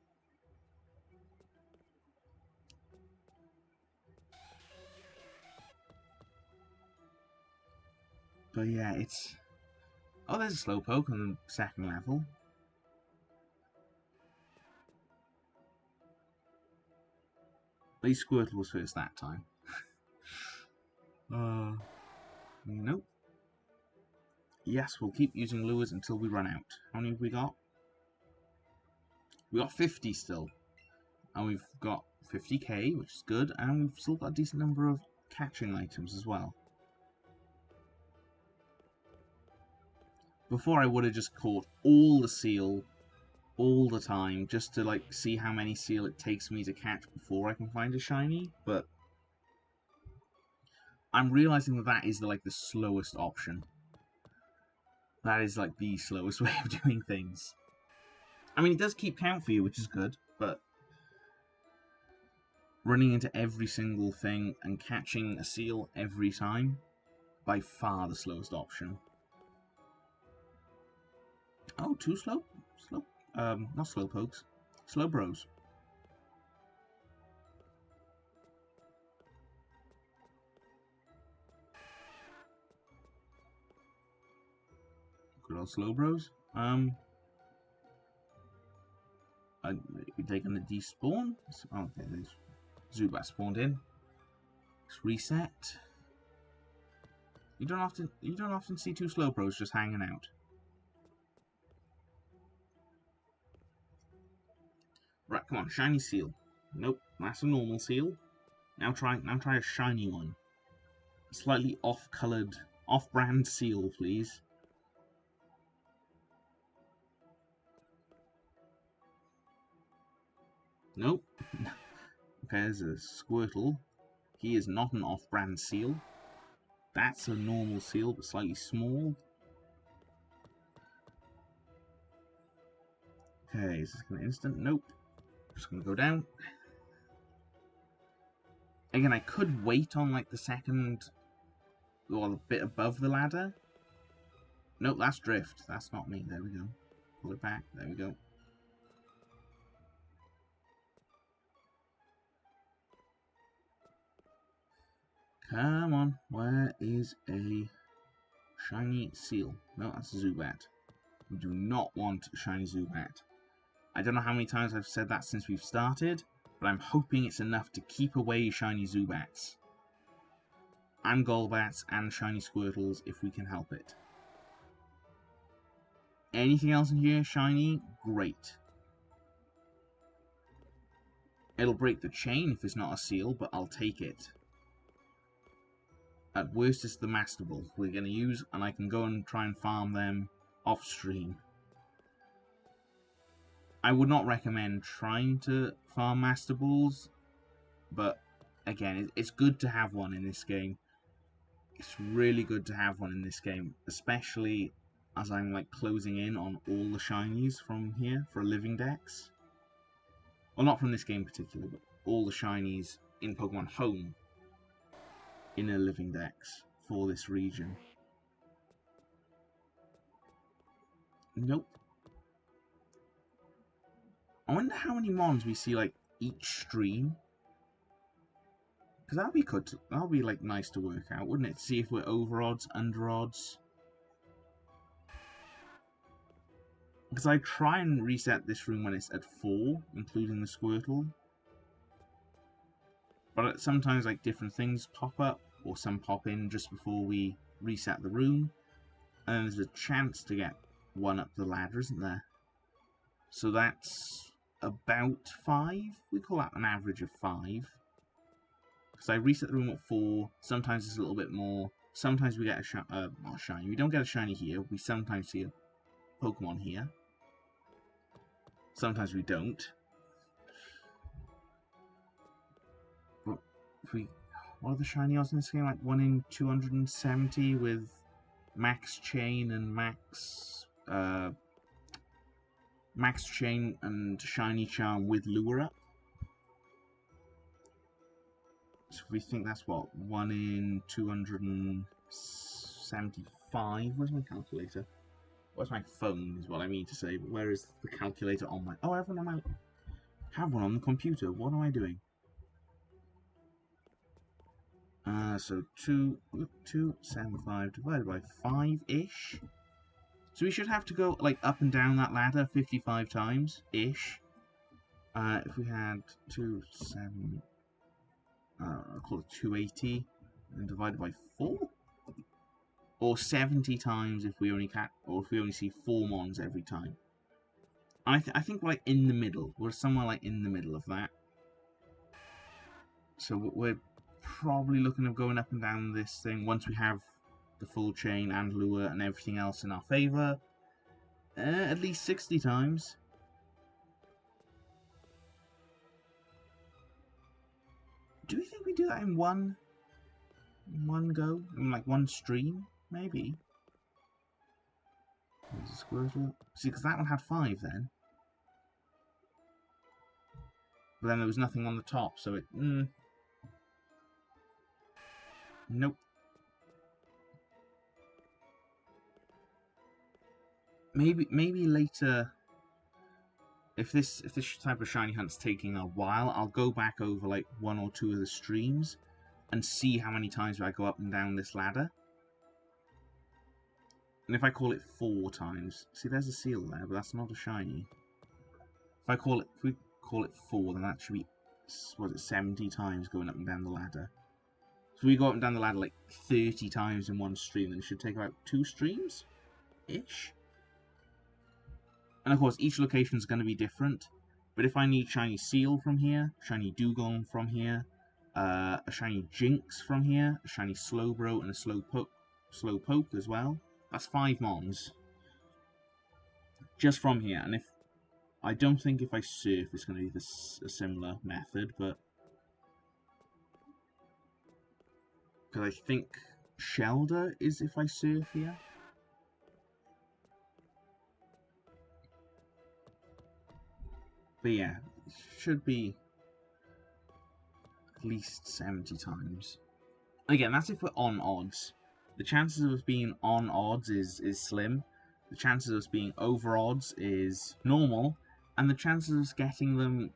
[SPEAKER 1] But yeah, it's... Oh, there's a Slowpoke on the second level. At least Squirtle was first that time. Nope. Yes, we'll keep using lures until we run out. How many have we got? We got 50 still. And we've got 50k, which is good. And we've still got a decent number of catching items as well. Before I would have just caught all the Seel all the time just to like see how many Seel it takes me to catch before I can find a shiny, but I'm realizing that that is the slowest option. That is like the slowest way of doing things. I mean, it does keep count for you, which is good, but running into every single thing and catching a Seel every time, by far the slowest option. Oh, two not Slowpokes, Slowbros. Good old Slowbros. Are they gonna despawn? Oh, okay, there's Zubat spawned in. Let's reset. You don't often see two Slowbros just hanging out. Right, come on, shiny Seel. Nope, that's a normal Seel. Now try a shiny one. A slightly off-coloured, off-brand Seel, please. Nope. Okay, there's a Squirtle. He is not an off-brand Seel. That's a normal Seel, but slightly small. Okay, is this gonna instant? Nope. Just gonna go down. Again, I could wait on like the second, or a bit above the ladder. Nope, that's drift. That's not me. There we go. Pull it back. There we go. Come on, where is a shiny Seel? No, that's a Zubat. We do not want a shiny Zubat. I don't know how many times I've said that since we've started, but I'm hoping it's enough to keep away shiny Zubats. And Golbats and shiny Squirtles if we can help it. Anything else in here shiny? Great. It'll break the chain if it's not a Seel, but I'll take it. At worst, it's the Master Ball we're going to use, and I can go and try and farm them off stream. I would not recommend trying to farm Master Balls, but again, it's good to have one in this game. It's really good to have one in this game, especially as I'm like closing in on all the shinies from here for a living dex. Well, not from this game in particular, but all the shinies in Pokemon Home in a living dex for this region. Nope. I wonder how many mons we see like each stream. Because that'd be good. That'd be like nice to work out, wouldn't it? See if we're over odds, under odds. Because I try and reset this room when it's at 4, including the Squirtle. But sometimes like different things pop up, or some pop in just before we reset the room. And there's a chance to get one up the ladder, isn't there? So that's about 5. We call that an average of 5. Because I reset the room at 4. Sometimes it's a little bit more. Sometimes we get a not shiny. We don't get a shiny here. We sometimes see a Pokemon here. Sometimes we don't. But if we, what are the shiny odds in this game? Like 1 in 270 with max chain and max chain and shiny charm with lure up. So we think that's what, 1 in 275. Where's my calculator? Where's my phone is what I mean to say, but where is the calculator on my... Oh, I have one on my... have one on the computer. What am I doing? So 275 divided by 5-ish. So we should have to go like up and down that ladder 55 times-ish. If we had 7... I'll call it 280 and divided by 4, or 70 times if we only see 4 mons every time. I think we're like in the middle. We're somewhere like in the middle of that. So we're probably looking at going up and down this thing once we have the full chain and lure and everything else in our favor. At least 60 times. Do we think we do that in one go? In like one stream? Maybe. There's a Squirtle. See, because that one had 5 then. But then there was nothing on the top, so it... Nope. Maybe later... If this type of shiny hunt's taking a while, I'll go back over like 1 or 2 of the streams and see how many times I go up and down this ladder. And if I call it 4 times, see there's a Seel there, but that's not a shiny. If we call it 4, then that should be, what is it, 70 times going up and down the ladder. So we go up and down the ladder like 30 times in one stream, then it should take about 2 streams-ish. And of course, each location is going to be different. But if I need shiny Seel from here, shiny Dugong from here, a shiny Jinx from here, a shiny Slowbro, and a Slowpoke as well, that's 5 mons. Just from here. And if I don't think if I surf it's going to be a similar method, but because I think Shelder is if I surf here. But yeah, it should be at least 70 times. Again, that's if we're on odds. The chances of us being on odds is slim. The chances of us being over odds is normal. And the chances of us getting them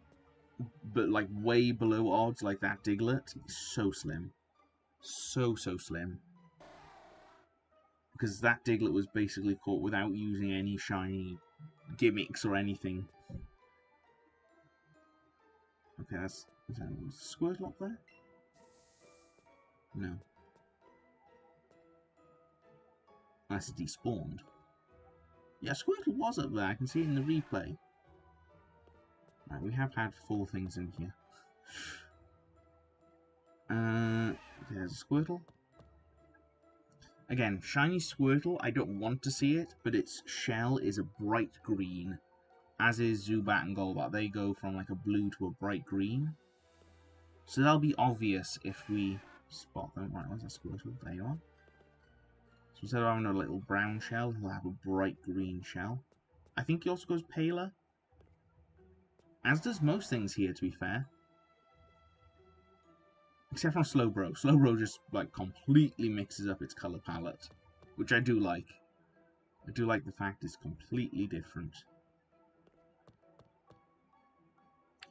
[SPEAKER 1] but like way below odds, like that Diglett, is so slim. So slim. Because that Diglett was basically caught without using any shiny gimmicks or anything. Okay, is that a Squirtle up there? No. That's despawned. Yeah, Squirtle was up there. I can see it in the replay. Right, we have had 4 things in here. There's a Squirtle. Again, shiny Squirtle, I don't want to see it, but its shell is a bright green. As is Zubat and Golbat. They go from like a blue to a bright green. So that'll be obvious if we spot them. Right, where's that Squirtle? There you are. So instead of having a little brown shell, he'll have a bright green shell. I think he also goes paler. As does most things here, to be fair. Except for Slowbro. Slowbro just like completely mixes up its colour palette. Which I do like. I do like the fact it's completely different.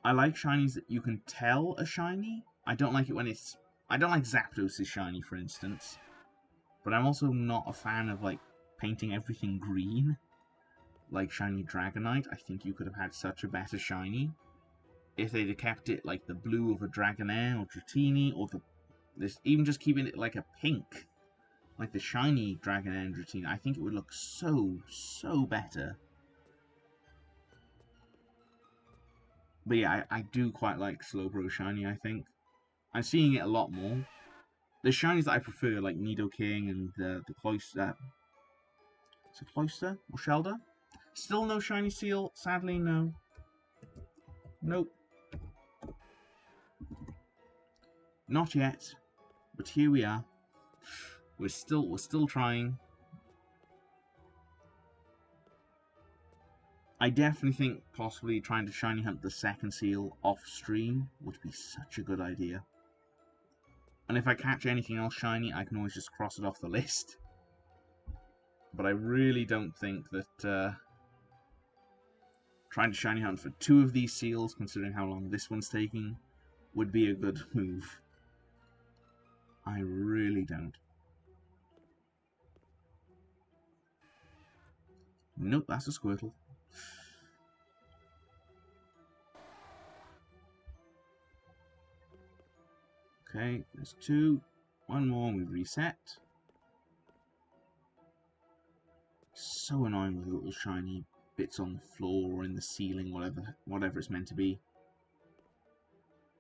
[SPEAKER 1] I like shinies that you can tell are shiny. I don't like it when it's... I don't like Zapdos is shiny, for instance. But I'm also not a fan of, like, painting everything green. Like shiny Dragonite. I think you could have had such a better shiny. If they'd have kept it like the blue of a Dragonair or Dratini, or the This even just keeping it like a pink, like the shiny Dragon End routine, I think it would look so better. But yeah, I do quite like Slowbro shiny, I think. I'm seeing it a lot more. The shinies that I prefer, like Nidoking and the Cloyster. Is it Cloyster or Shelder? Still no shiny Seel, sadly, no. Nope. Not yet. But here we are. We're still trying. I definitely think possibly trying to shiny hunt the second Seel off stream would be such a good idea. And if I catch anything else shiny, I can always just cross it off the list. But I really don't think that trying to shiny hunt for 2 of these Seals, considering how long this one's taking, would be a good move. I really don't. Nope, that's a Squirtle. Okay, there's 2. One more, we reset. So annoying with little shiny bits on the floor or in the ceiling, whatever it's meant to be.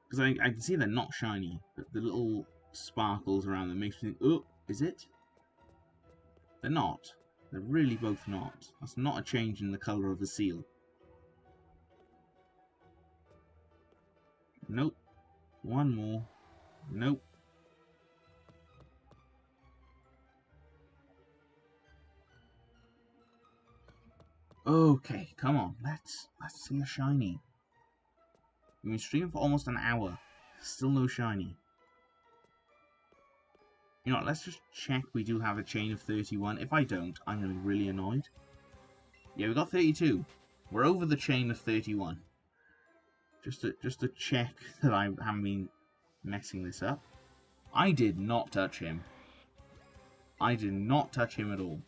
[SPEAKER 1] Because I can see they're not shiny, but the little sparkles around them makes me think, oh, is it? They're not. They're really both not. That's not a change in the colour of the Seel. Nope. One more. Nope. Okay, come on. Let's see a shiny. We've been streaming for almost an hour. Still no shiny. You know what, let's just check we do have a chain of 31. If I don't, I'm going to be really annoyed. Yeah, we got 32. We're over the chain of 31. Just to check that I haven't been messing this up. I did not touch him. I did not touch him at all.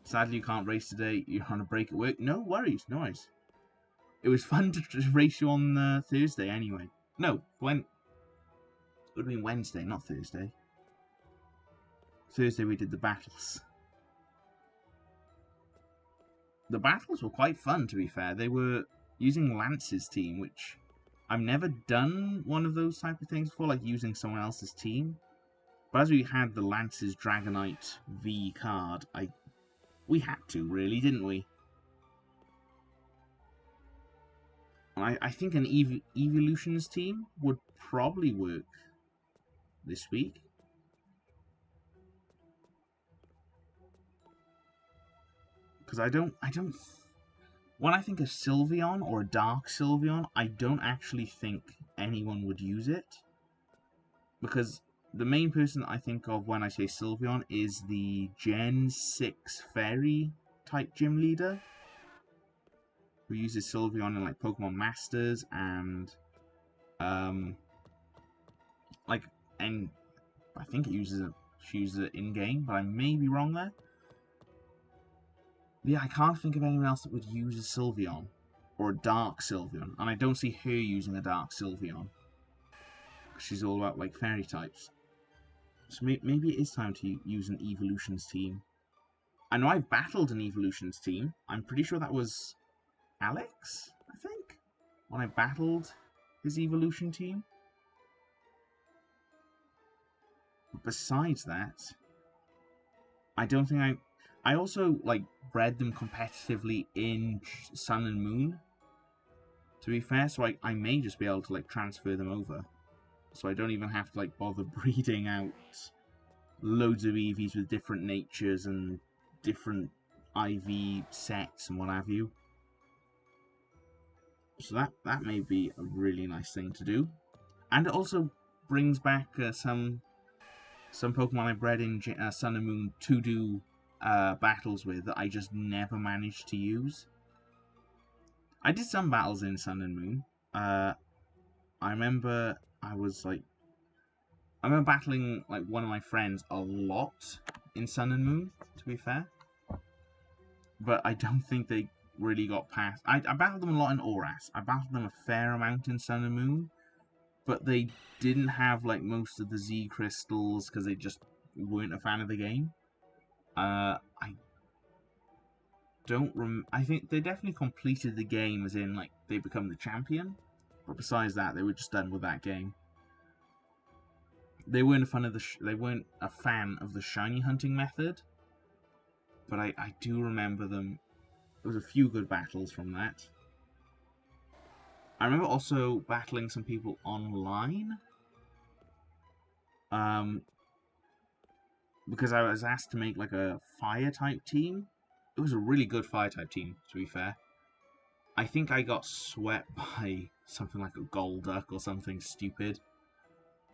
[SPEAKER 1] Sadly, you can't race today. You're on a break at work. No worries, no worries. It was fun to just race you on Thursday anyway. No, when... It would have been Wednesday, not Thursday. Thursday we did the battles. The battles were quite fun, to be fair. They were using Lance's team, which I've never done one of those type of things before, like using someone else's team. But as we had the Lance's Dragonite V card, we had to, really, didn't we? And I think an Evolutions team would probably work this week. Because I don't... When I think of Sylveon or a Dark Sylveon, I don't actually think anyone would use it. Because the main person I think of when I say Sylveon is the Gen 6 Fairy type gym leader, who uses Sylveon in like Pokemon Masters and and I think she uses it in game, but I may be wrong there. Yeah, I can't think of anyone else that would use a Sylveon or a Dark Sylveon, and I don't see her using a Dark Sylveon. She's all about like fairy types. So maybe it is time to use an Evolutions team. I know I've battled an Evolutions team. I'm pretty sure that was Alex, I think, when I battled his Evolution team. But besides that, I don't think I also like bred them competitively in Sun and Moon, to be fair, so I may just be able to like transfer them over. So I don't even have to like bother breeding out loads of Eevees with different natures and different IV sets and what have you. So that may be a really nice thing to do. And it also brings back some Pokemon I bred in Sun and Moon to do battles with that I just never managed to use. I did some battles in Sun and Moon. I remember battling like one of my friends a lot in Sun and Moon, to be fair. But I don't think they really got past. I battled them a lot in Oras. I battled them a fair amount in Sun and Moon. but they didn't have like most of the Z crystals because they just weren't a fan of the game. I don't I think they definitely completed the game, as in like they become the champion, but besides that, they were just done with that game. They weren't a fan of the shiny hunting method, but I do remember them. There was a few good battles from that. I remember also battling some people online. Because I was asked to make like a fire type team. It was a really good fire type team, to be fair. I think I got swept by something like a Golduck or something stupid,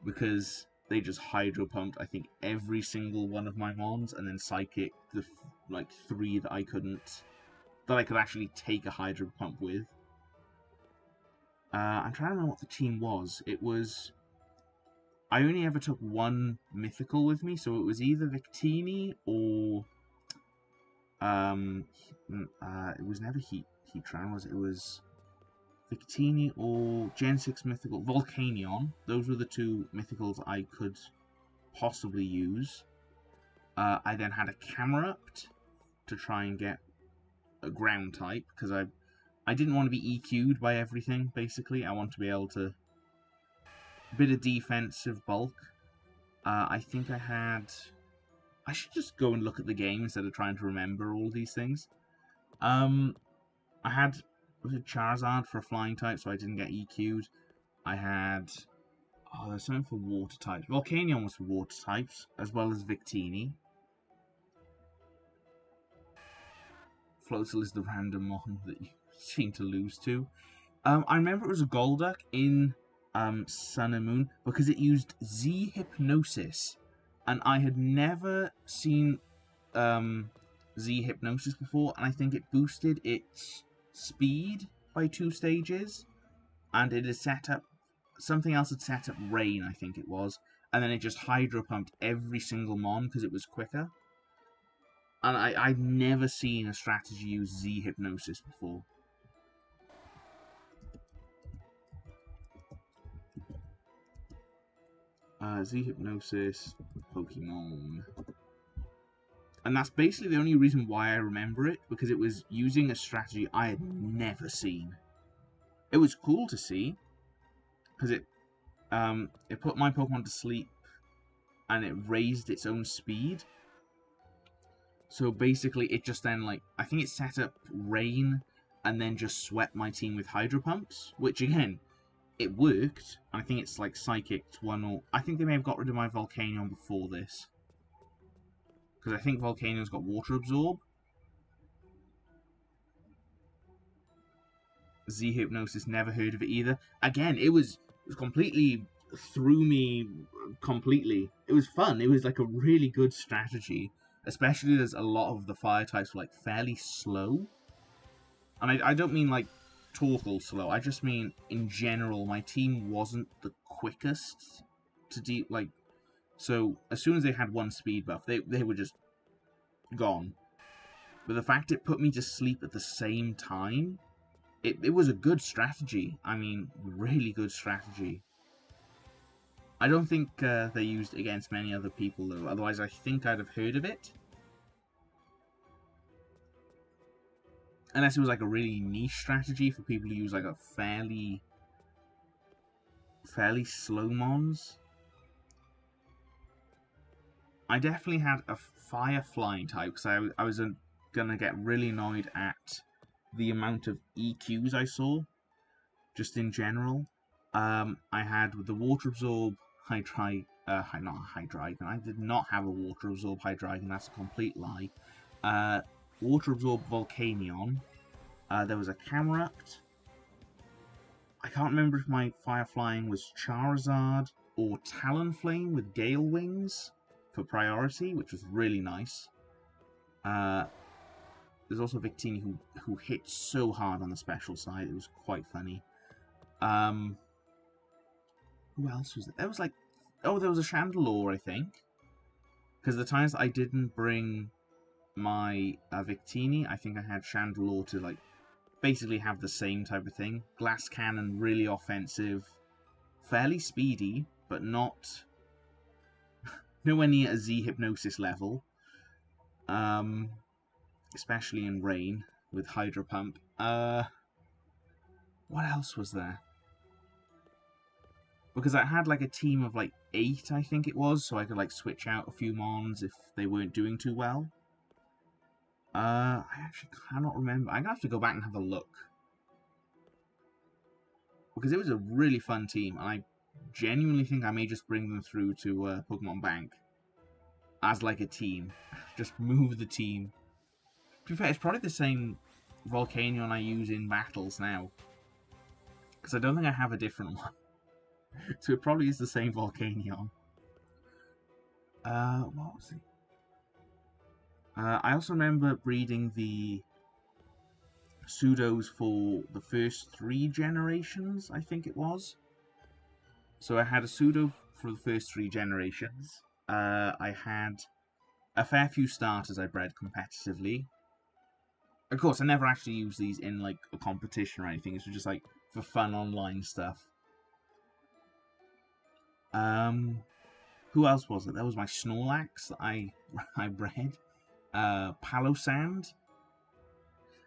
[SPEAKER 1] because they just hydro pumped I think every single one of my mons, and then psychic the like 3 that I could actually take a hydro pump with. I'm trying to remember what the team was. It was, I only ever took one mythical with me, so it was either Victini or it was never Heatran, was it? It was Victini or Gen 6 mythical Volcanion. Those were the 2 mythicals I could possibly use. I then had a Camerupt to try and get a ground type, because I didn't want to be EQ'd by everything, basically. I want to be able to... a bit of defensive bulk. I think I had... I should just go and look at the game instead of trying to remember all these things. I had... was it Charizard for a flying type, so I didn't get EQ'd. I had... oh, there's something for water types. Volcanion was for water types, as well as Victini. Floatzel is the random mon that you seem to lose to. I remember it was a Golduck in Sun and Moon, because it used Z Hypnosis, and I had never seen Z Hypnosis before, and I think it boosted its speed by 2 stages, and it is set up, something else had set up Rain, I think it was, and then it just hydro pumped every single mon because it was quicker. And I've never seen a strategy use Z Hypnosis before. Z Hypnosis, Pokemon. And that's basically the only reason why I remember it, because it was using a strategy I had never seen. It was cool to see, because it put my Pokemon to sleep, and it raised its own speed. So basically, it just then, like, I think it set up Rain, and then just swept my team with Hydro Pumps, which, again, it worked. I think it's, like, Psychic 1 or... I think they may have got rid of my Volcanion before this. Because I think Volcanion's got Water Absorb. Z Hypnosis, never heard of it either. Again, it was completely... threw me completely. It was fun. It was, like, a really good strategy. Especially as a lot of the fire types were, like, fairly slow. And I don't mean, like, Torkoal slow. I just mean, in general, my team wasn't the quickest to like... So, as soon as they had 1 speed buff, they were just gone. But the fact it put me to sleep at the same time, it was a good strategy. I mean, really good strategy. I don't think they used it against many other people, though. Otherwise, I think I'd have heard of it. Unless it was like a really niche strategy for people who use like a fairly slow mons. I definitely had a fire flying type, because I was gonna get really annoyed at the amount of EQs I saw, just in general. I had the Water Absorb not Hydreigon. I did not have a Water Absorb Hydreigon, that's a complete lie. Water Absorb Volcanion. There was a Camerupt. I can't remember if my Fire Flying was Charizard or Talonflame with Gale Wings for priority, which was really nice. There's also Victini who hit so hard on the special side, it was quite funny. Who else was there? There was like... oh, there was a Chandelure, I think. Because the times I didn't bring my Victini, I think I had Chandelure to, like, basically have the same type of thing. Glass Cannon, really offensive. fairly speedy, but not nowhere near a Z Hypnosis level. Especially in rain with Hydro Pump. What else was there? Because I had like a team of like 8, I think it was, so I could like switch out a few mons if they weren't doing too well. I actually cannot remember. I'm gonna have to go back and have a look. Because it was a really fun team, and I genuinely think I may just bring them through to Pokemon Bank as like a team. Just move the team. To be fair, it's probably the same Volcanion I use in battles now. Because I don't think I have a different one. So it probably is the same Volcanion. What was it? I also remember breeding the pseudos for the first 3 generations, I think it was. So I had a pseudo for the first 3 generations. I had a fair few starters I bred competitively. Of course, I never actually used these in like a competition or anything. It was just like for fun online stuff. Who else was it? There was my Snorlax that I bred. Palosand.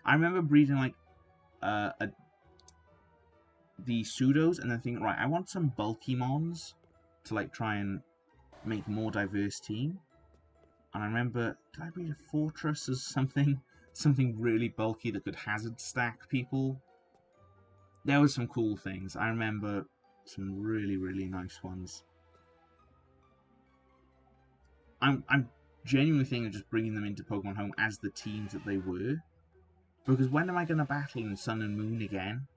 [SPEAKER 1] I remember breeding like the pseudos and then thinking, right, I want some bulky mons to like try and make a more diverse team. And I remember, did I breed a Fortress as something really bulky that could hazard stack people? There was some cool things. I remember some really, really nice ones. I'm genuinely thinking of just bringing them into Pokemon Home as the teams that they were. Because when am I going to battle in Sun and Moon again?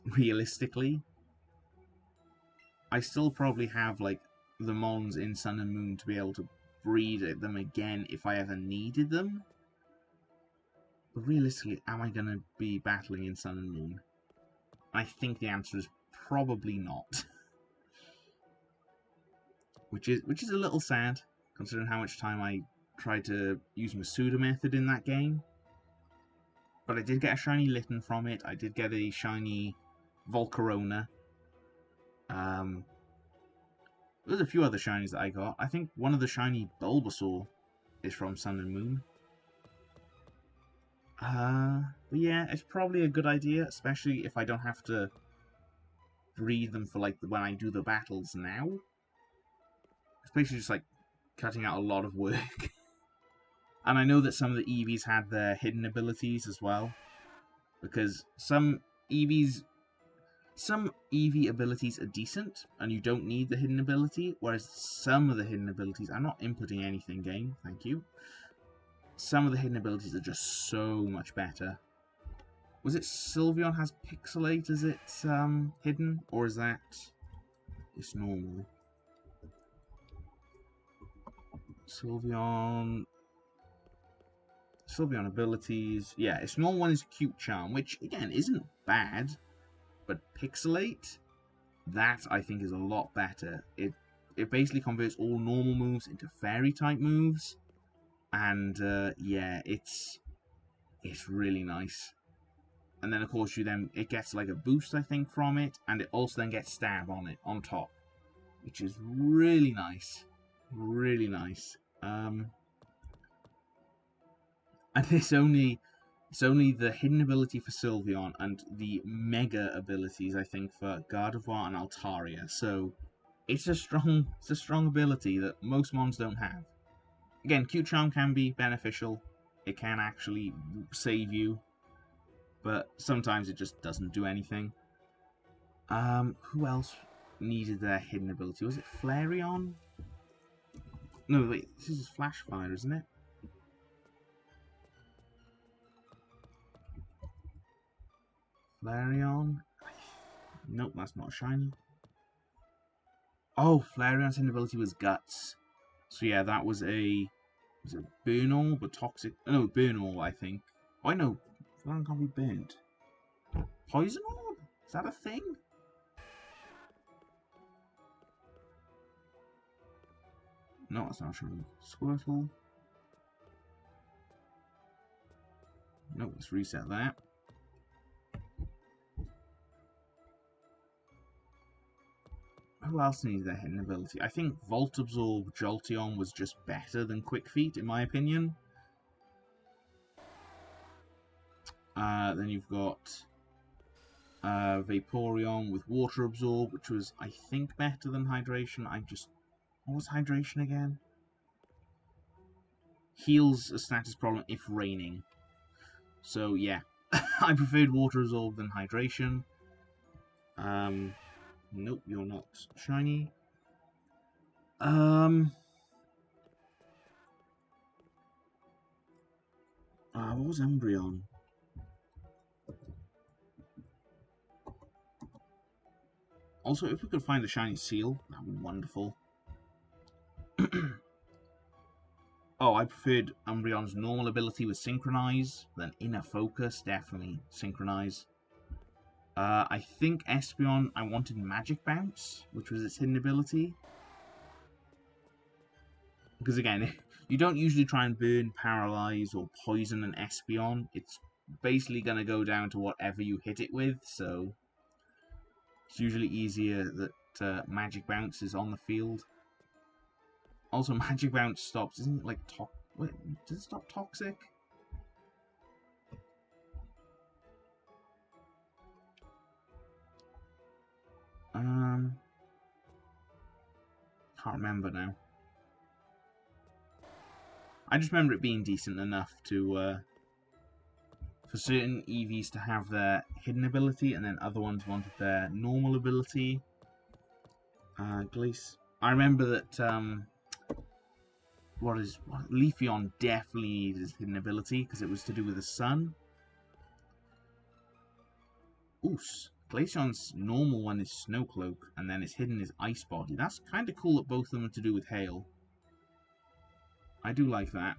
[SPEAKER 1] Realistically. I still probably have, like, the Mons in Sun and Moon to be able to breed them again if I ever needed them. But realistically, am I going to be battling in Sun and Moon? I think the answer is probably not. which is a little sad, considering how much time I tried to use Masuda method in that game. But I did get a shiny Litten from it. I did get a shiny Volcarona. There's a few other shinies that I got. I think one of the shiny Bulbasaur is from Sun and Moon. But yeah, it's probably a good idea, especially if I don't have to breed them for like when I do the battles now. It's basically just like cutting out a lot of work. And I know that some of the Eevees had their hidden abilities as well. Because some Eevee abilities are decent, and you don't need the hidden ability, whereas some of the hidden abilities, I'm not inputting anything, game, thank you. Some of the hidden abilities are just so much better. Was it Sylveon has Pixelate as its hidden, or is that it's normal? Sylveon abilities, yeah, its normal one is Cute Charm, which again isn't bad, but Pixelate, that I think is a lot better. It basically converts all normal moves into fairy type moves, and yeah, it's really nice. And then of course it gets like a boost I think from it, and it also then gets stab on it on top, which is really nice, really nice. And it's only the hidden ability for Sylveon and the mega abilities I think for Gardevoir and Altaria. So it's a strong ability that most mons don't have. Again, Cute Charm can be beneficial. It can actually save you, but sometimes it just doesn't do anything. Who else needed their hidden ability? Was it Flareon? No, wait, this is Flash Fire, isn't it? Flareon? Nope, that's not shiny. Oh, Flareon's hidden ability was Guts. So yeah, that was a... Was it Burn All, but Toxic... No, Burn All, I think. Oh, I know. Flareon can't be burnt. Poison Orb? Is that a thing? No, that's not shiny. Squirtle. Nope, let's reset that. Who else needs their hidden ability? I think Volt Absorb Jolteon was just better than Quick Feet, in my opinion. Then you've got Vaporeon with Water Absorb, which was, I think, better than Hydration. What was Hydration again? Heals a status problem if raining. So, yeah. I preferred Water Absorb than Hydration. Nope, you're not shiny. What was Umbreon? Also, if we could find a shiny Seel, that would be wonderful. Oh, I preferred Umbreon's normal ability with Synchronize, then Inner Focus, definitely Synchronize. I think Espeon, I wanted Magic Bounce, which was its hidden ability. Because again, you don't usually try and burn, paralyze, or poison an Espeon. It's basically going to go down to whatever you hit it with, so it's usually easier that Magic Bounce is on the field. Also, Magic Bounce stops, isn't it like wait, does it stop Toxic? Can't remember now. I just remember it being decent enough to, for certain EVs to have their hidden ability, and then other ones wanted their normal ability. Glace. I remember that, Leafeon definitely needed his hidden ability, because it was to do with the sun. Oos. Glaceon's normal one is Snow Cloak, and then its hidden is Ice Body. That's kind of cool that both of them are to do with hail. I do like that.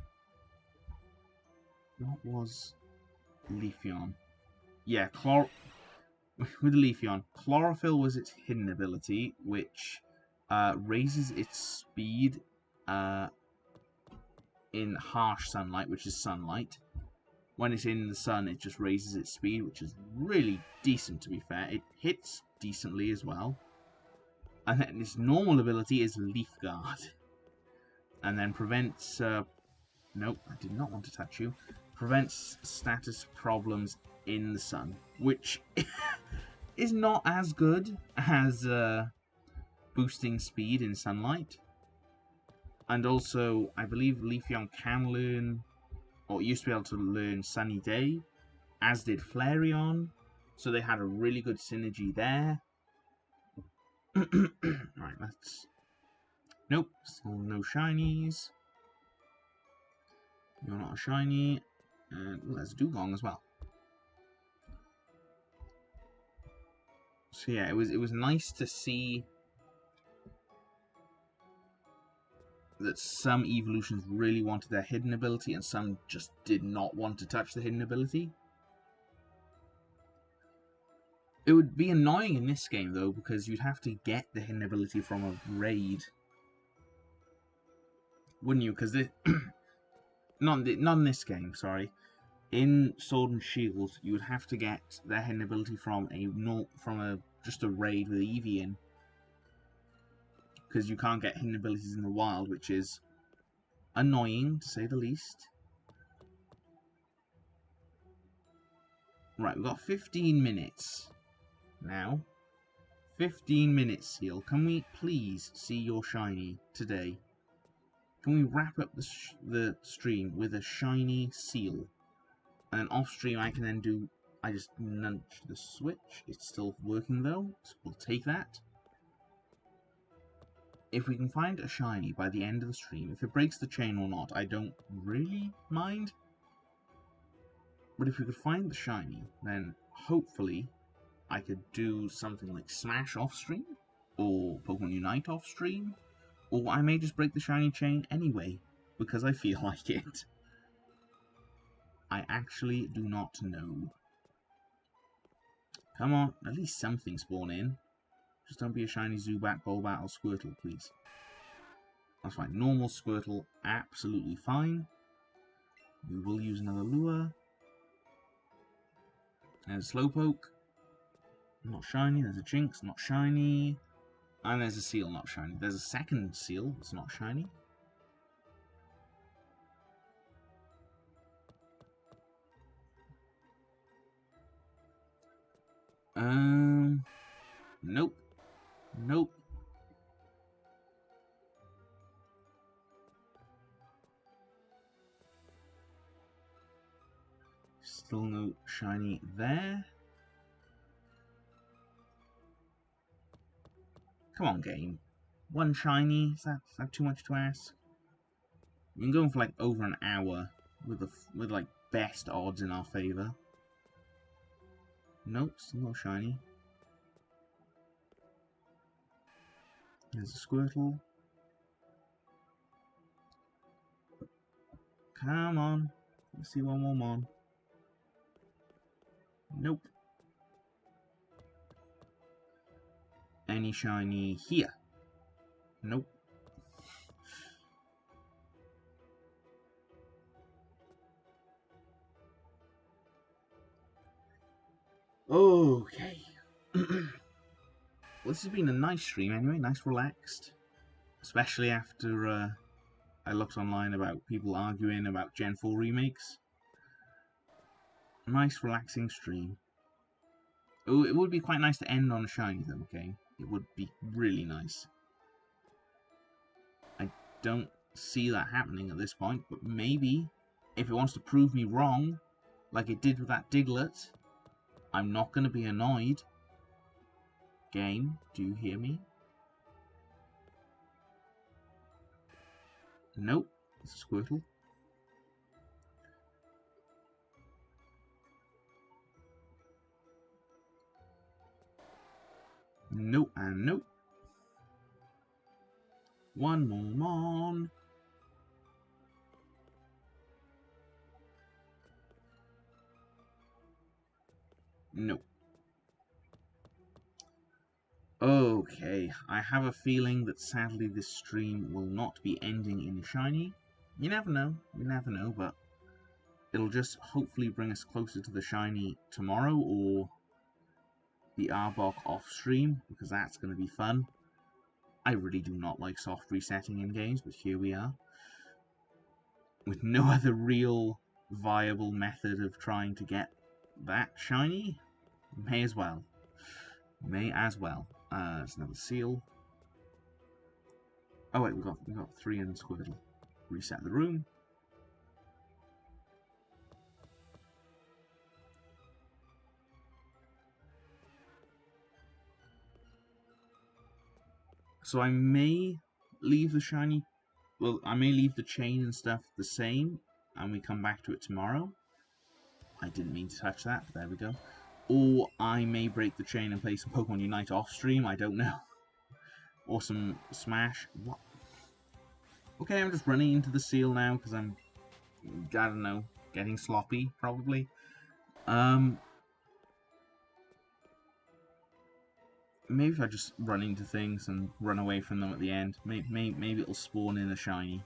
[SPEAKER 1] What was Leafeon? Yeah, with Leafeon, Chlorophyll was its hidden ability, which raises its speed in harsh sunlight, which is sunlight. When it's in the sun, it just raises its speed, which is really decent, to be fair. It hits decently as well. And then its normal ability is Leaf Guard. And then prevents... nope, I did not want to touch you. Prevents status problems in the sun, which is not as good as boosting speed in sunlight. And also, I believe Leafeon can learn, or used to be able to learn Sunny Day, as did Flareon, so they had a really good synergy there. Right, let's... Nope, still no shinies. You're not a shiny. And let's Dugong as well. So yeah, it was nice to see that some evolutions really wanted their hidden ability and some just did not want to touch the hidden ability. It would be annoying in this game though, because you'd have to get the hidden ability from a raid. Wouldn't you? Because not in this game, sorry. In Sword and Shield, you would have to get their hidden ability from just a raid with Eevee in. Because you can't get hidden abilities in the wild, which is annoying, to say the least. Right, we've got 15 minutes now. 15 minutes, Seel. Can we please see your shiny today? Can we wrap up the stream with a shiny Seel? And then off stream I can then do... I just nudged the switch. It's still working though, so we'll take that. If we can find a shiny by the end of the stream, if it breaks the chain or not, I don't really mind. But if we could find the shiny, then hopefully I could do something like Smash off stream, or Pokemon Unite off stream, or I may just break the shiny chain anyway, because I feel like it. I actually do not know. Come on, at least something spawn in. Just don't be a shiny Zubat, Golbat, or Squirtle, please. That's fine. Normal Squirtle, absolutely fine. We will use another lure. There's a Slowpoke. Not shiny. There's a Jinx, not shiny. And there's a Seel not shiny. There's a second Seel that's not shiny. Nope. Nope. Still no shiny there. Come on, game. One shiny? Is that too much to ask? We've been going for like over an hour with like best odds in our favor. Nope, still no shiny. There's a Squirtle. Come on. Let's see one more Mon. Nope. Any shiny here? Nope. Okay. Well, this has been a nice stream anyway, nice relaxed. Especially after I looked online about people arguing about Gen 4 remakes. Nice relaxing stream. Oh, it would be quite nice to end on a shiny though, okay? It would be really nice. I don't see that happening at this point, but maybe if it wants to prove me wrong, like it did with that Diglett, I'm not going to be annoyed. Game, do you hear me? Nope, it's a Squirtle. Nope and nope. One more Mon. Nope. Okay, I have a feeling that sadly this stream will not be ending in shiny. You never know, but it'll just hopefully bring us closer to the shiny tomorrow or the Arbok off stream, because that's going to be fun. I really do not like soft resetting in games, but here we are. With no other real viable method of trying to get that shiny, may as well. May as well. It's another Seel. Oh wait, we got 3 in Squirtle. Reset the room. So I may leave the shiny, well, I may leave the chain and stuff the same, and we come back to it tomorrow. I didn't mean to touch that, but there we go. Or I may break the chain and play some Pokemon Unite off stream, I don't know. Or some Smash. What? Okay, I'm just running into the Seel now, because I'm, I don't know, getting sloppy, probably. Maybe if I just run into things and run away from them at the end, maybe it'll spawn in a shiny.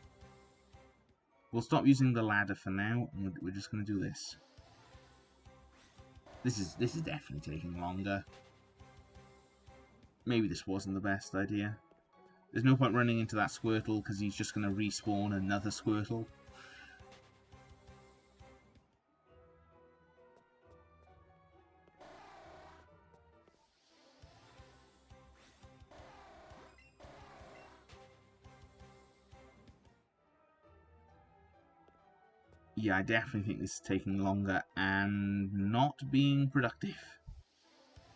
[SPEAKER 1] We'll stop using the ladder for now, and we're just going to do this. This is definitely taking longer. Maybe this wasn't the best idea. There's no point running into that Squirtle, because he's just going to respawn another Squirtle. Yeah, I definitely think this is taking longer and not being productive.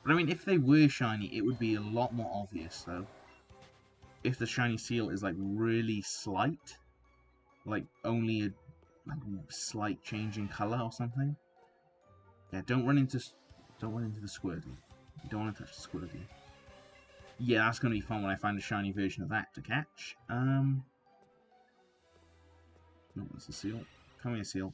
[SPEAKER 1] But I mean, if they were shiny, it would be a lot more obvious, though. If the shiny Seel is, like, really slight, like, only a slight change in colour or something. Yeah, don't run into the Squirtle. You don't want to touch the Squirtle. Yeah, that's going to be fun when I find a shiny version of that to catch. No, it's a Seel. Come here, Seel.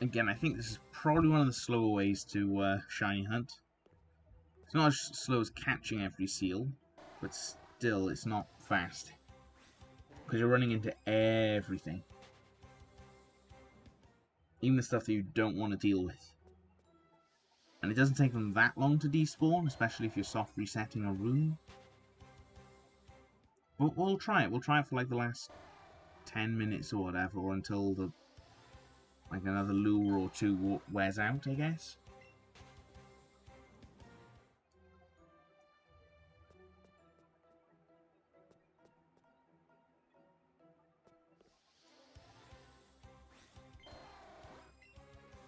[SPEAKER 1] Again, I think this is probably one of the slower ways to shiny hunt. It's not as slow as catching every Seel, but still, it's not fast. Because you're running into everything. Even the stuff that you don't want to deal with. And it doesn't take them that long to despawn, especially if you're soft resetting a room. But we'll try it. We'll try it for like the last 10 minutes or whatever, or until the like another lure or two wears out, I guess.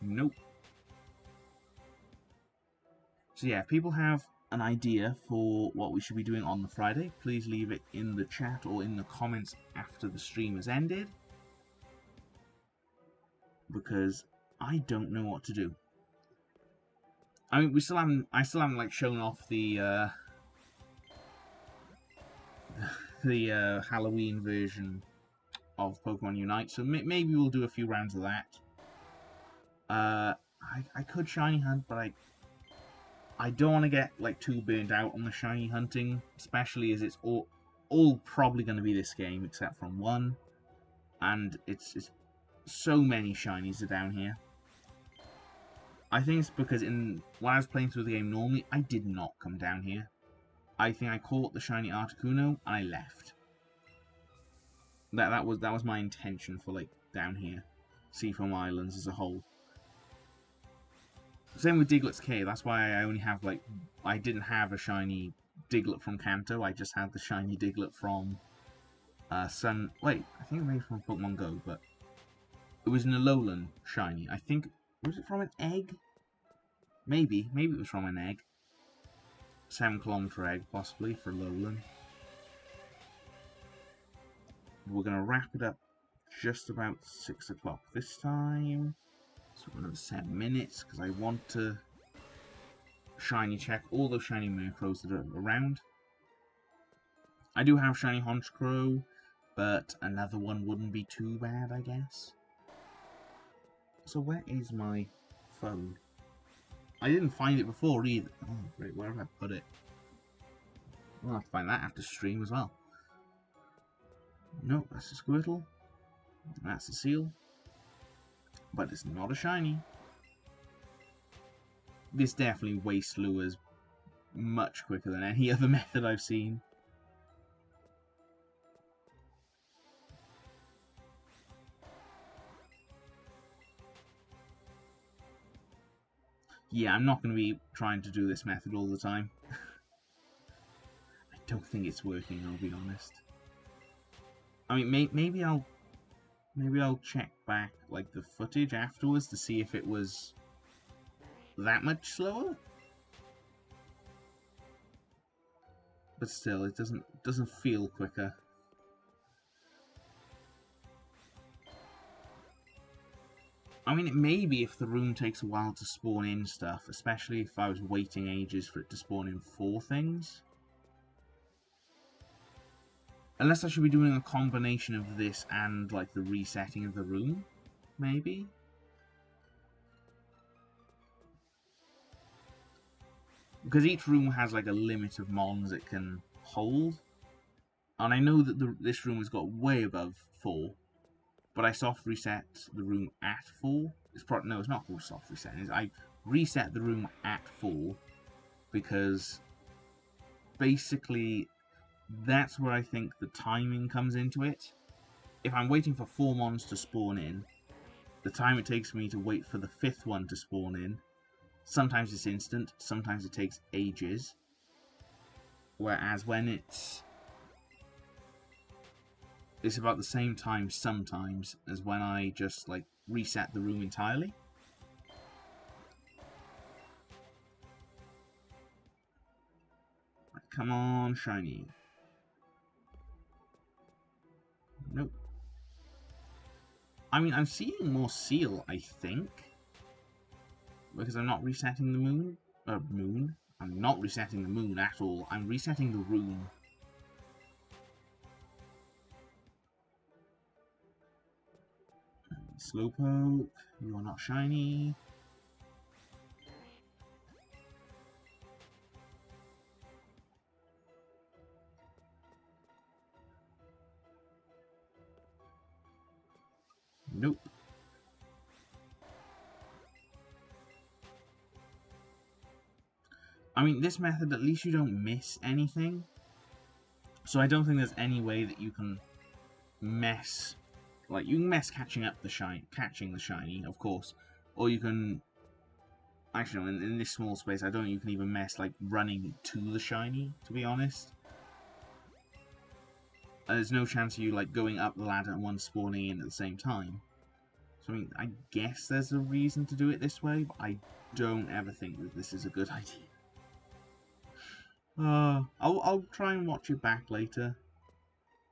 [SPEAKER 1] Nope. So yeah, if people have an idea for what we should be doing on the Friday, please leave it in the chat or in the comments after the stream has ended. Because I don't know what to do. I mean, I still haven't like shown off the Halloween version of Pokemon Unite, so maybe we'll do a few rounds of that. I could shiny hunt, but I don't want to get like too burnt out on the shiny hunting, especially as it's all probably going to be this game except from one, and it's so many shinies are down here. I think it's because when I was playing through the game normally, I did not come down here. I think I caught the shiny Articuno and I left. That was my intention for like down here, Seafoam Islands as a whole. Same with Diglett's Cave. That's why I only have like I didn't have a shiny Diglett from Kanto. I just had the shiny Diglett from Sun. Wait, I think it was from Pokemon Go, but it was an Alolan shiny. I think was it from an egg? Maybe it was from an egg. 7-kilometer egg, possibly, for Alolan. We're going to wrap it up just about 6 o'clock this time. So another 7 minutes, because I want to shiny check all those shiny Murkrows that are around. I do have shiny Honchkrow, but another one wouldn't be too bad, I guess. So where is my phone? I didn't find it before either. Oh, great, where have I put it? I'll have to find that after stream as well. No, that's a Squirtle. That's a Seel. But it's not a shiny. This definitely wastes lures much quicker than any other method I've seen. Yeah, I'm not going to be trying to do this method all the time. I don't think it's working, I'll be honest. I mean, maybe I'll check back like the footage afterwards to see if it was that much slower. But still, it doesn't feel quicker. I mean, it may be if the room takes a while to spawn in stuff, especially if I was waiting ages for it to spawn in 4 things. Unless I should be doing a combination of this and, like, the resetting of the room, maybe? Because each room has, like, a limit of mons it can hold. And I know that this room has got way above 4. But I soft reset the room at 4. No, it's not called soft reset. I reset the room at 4 because basically that's where I think the timing comes into it. If I'm waiting for 4 mons to spawn in, the time it takes me to wait for the 5th one to spawn in, sometimes it's instant, sometimes it takes ages. Whereas when it's about the same time sometimes as when I just like reset the room entirely. Right, come on, shiny. Nope. I mean, I'm seeing more Seel, I think. Because I'm not resetting the moon. I'm not resetting the moon at all. I'm resetting the room. Slowpoke, you are not shiny. Nope. I mean, this method, at least you don't miss anything. So I don't think there's any way that you can mess... Like, you can mess catching the shiny, of course. Or you can... Actually, in this small space, I don't think you can even mess, like, running to the shiny, to be honest. There's no chance of you, like, going up the ladder and one spawning in at the same time. So, I mean, I guess there's a reason to do it this way, but I don't ever think that this is a good idea. I'll try and watch it back later.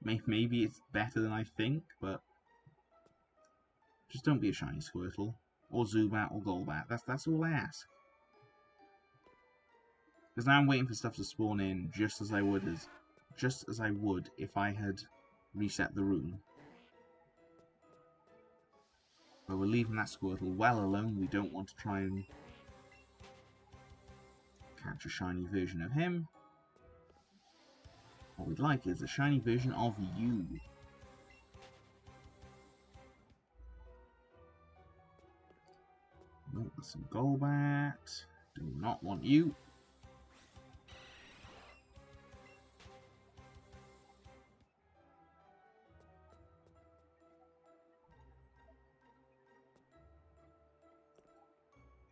[SPEAKER 1] Maybe it's better than I think, but just don't be a shiny Squirtle, or Zubat, or Golbat. That's all I ask. Because now I'm waiting for stuff to spawn in, just as I would if I had reset the room. But we're leaving that Squirtle well alone. We don't want to try and catch a shiny version of him. What we'd like is a shiny version of you. Nope, that's some Golbat. Do not want you.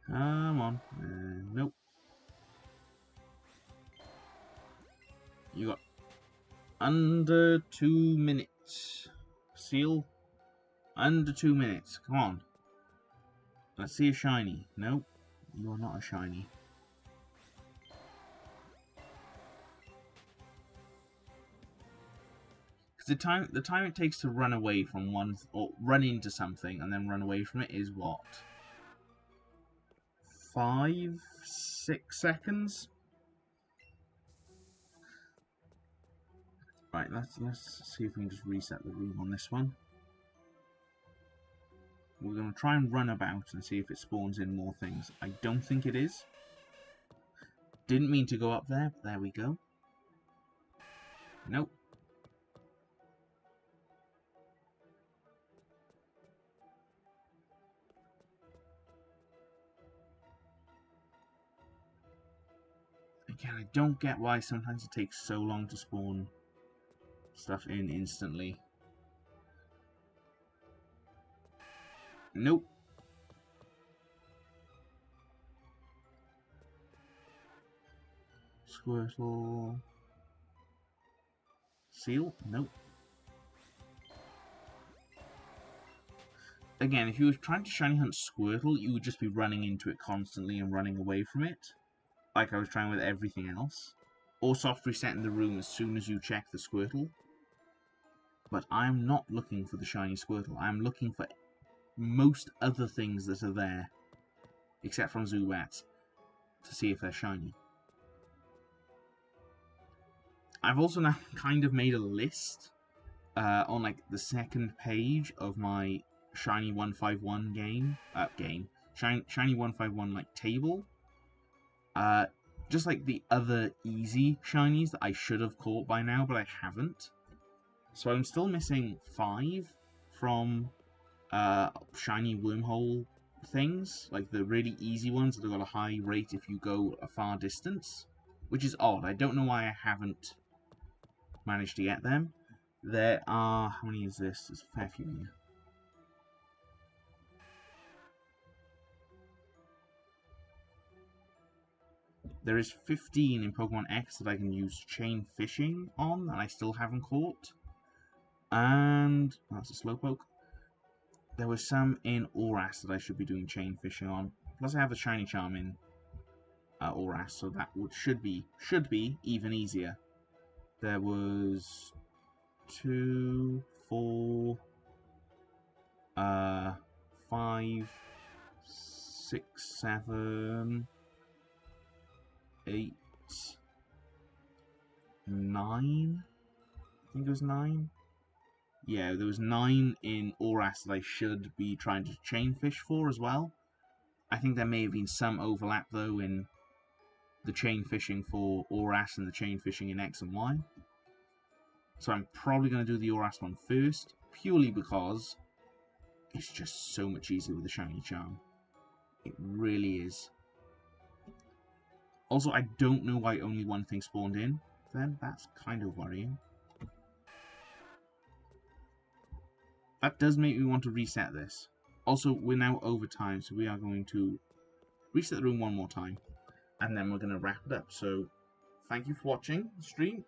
[SPEAKER 1] Come on. Nope. You got under 2 minutes. Seel. Under 2 minutes. Come on. Let's see a shiny. Nope. You are not a shiny. Because the time it takes to run away from one, or run into something and then run away from it is what? 5, 6 seconds? Right, let's see if we can just reset the room on this one. We're going to try and run about and see if it spawns in more things. I don't think it is. Didn't mean to go up there, but there we go. Nope. Again, I don't get why sometimes it takes so long to spawn stuff in instantly. Nope. Squirtle. Seel? Nope. Again, if you were trying to shiny hunt Squirtle, you would just be running into it constantly and running away from it. Like I was trying with everything else. Or soft resetting the room as soon as you check the Squirtle. But I'm not looking for the shiny Squirtle. I'm looking for most other things that are there. Except from Zubats. To see if they're shiny. I've also now kind of made a list. On like the second page of my Shiny 151 Shiny 151 like table. Just like the other easy shinies that I should have caught by now, but I haven't. So I'm still missing 5 from shiny wormhole things, like the really easy ones that have got a high rate if you go a far distance, which is odd. I don't know why I haven't managed to get them. There are, how many is this? There's a fair few here. There is 15 in Pokemon X that I can use chain fishing on, and I still haven't caught. And that's a Slowpoke. There was some in Oras that I should be doing chain fishing on. Plus I have a shiny charm in Oras, so that should be even easier. There was 2, 4, 5, 6, 7, 8, 9. I think it was 9. Yeah, there was 9 in Oras that I should be trying to chain fish for as well. I think there may have been some overlap though in the chain fishing for Oras and the chain fishing in X and Y. So I'm probably going to do the Oras one first, purely because it's just so much easier with the shiny charm. It really is. Also, I don't know why only one thing spawned in. Then that's kind of worrying. That does make me want to reset this. Also, we're now over time, so we are going to reset the room one more time. And then we're going to wrap it up. So, thank you for watching the stream.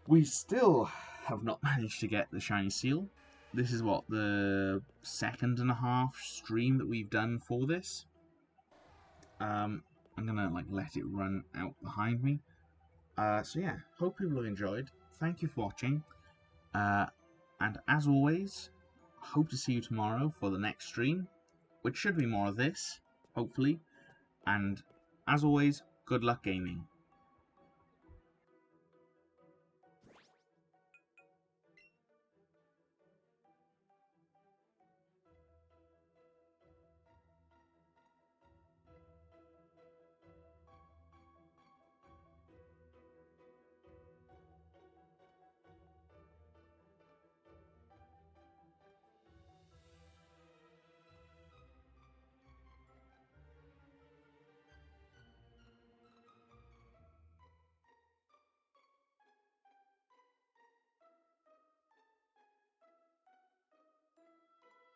[SPEAKER 1] We still have not managed to get the shiny seal. This is what, the 2.5 stream that we've done for this. I'm gonna let it run out behind me. So yeah, hope people have enjoyed. Thank you for watching. And as always, hope to see you tomorrow for the next stream, which should be more of this, hopefully. And as always, good luck gaming.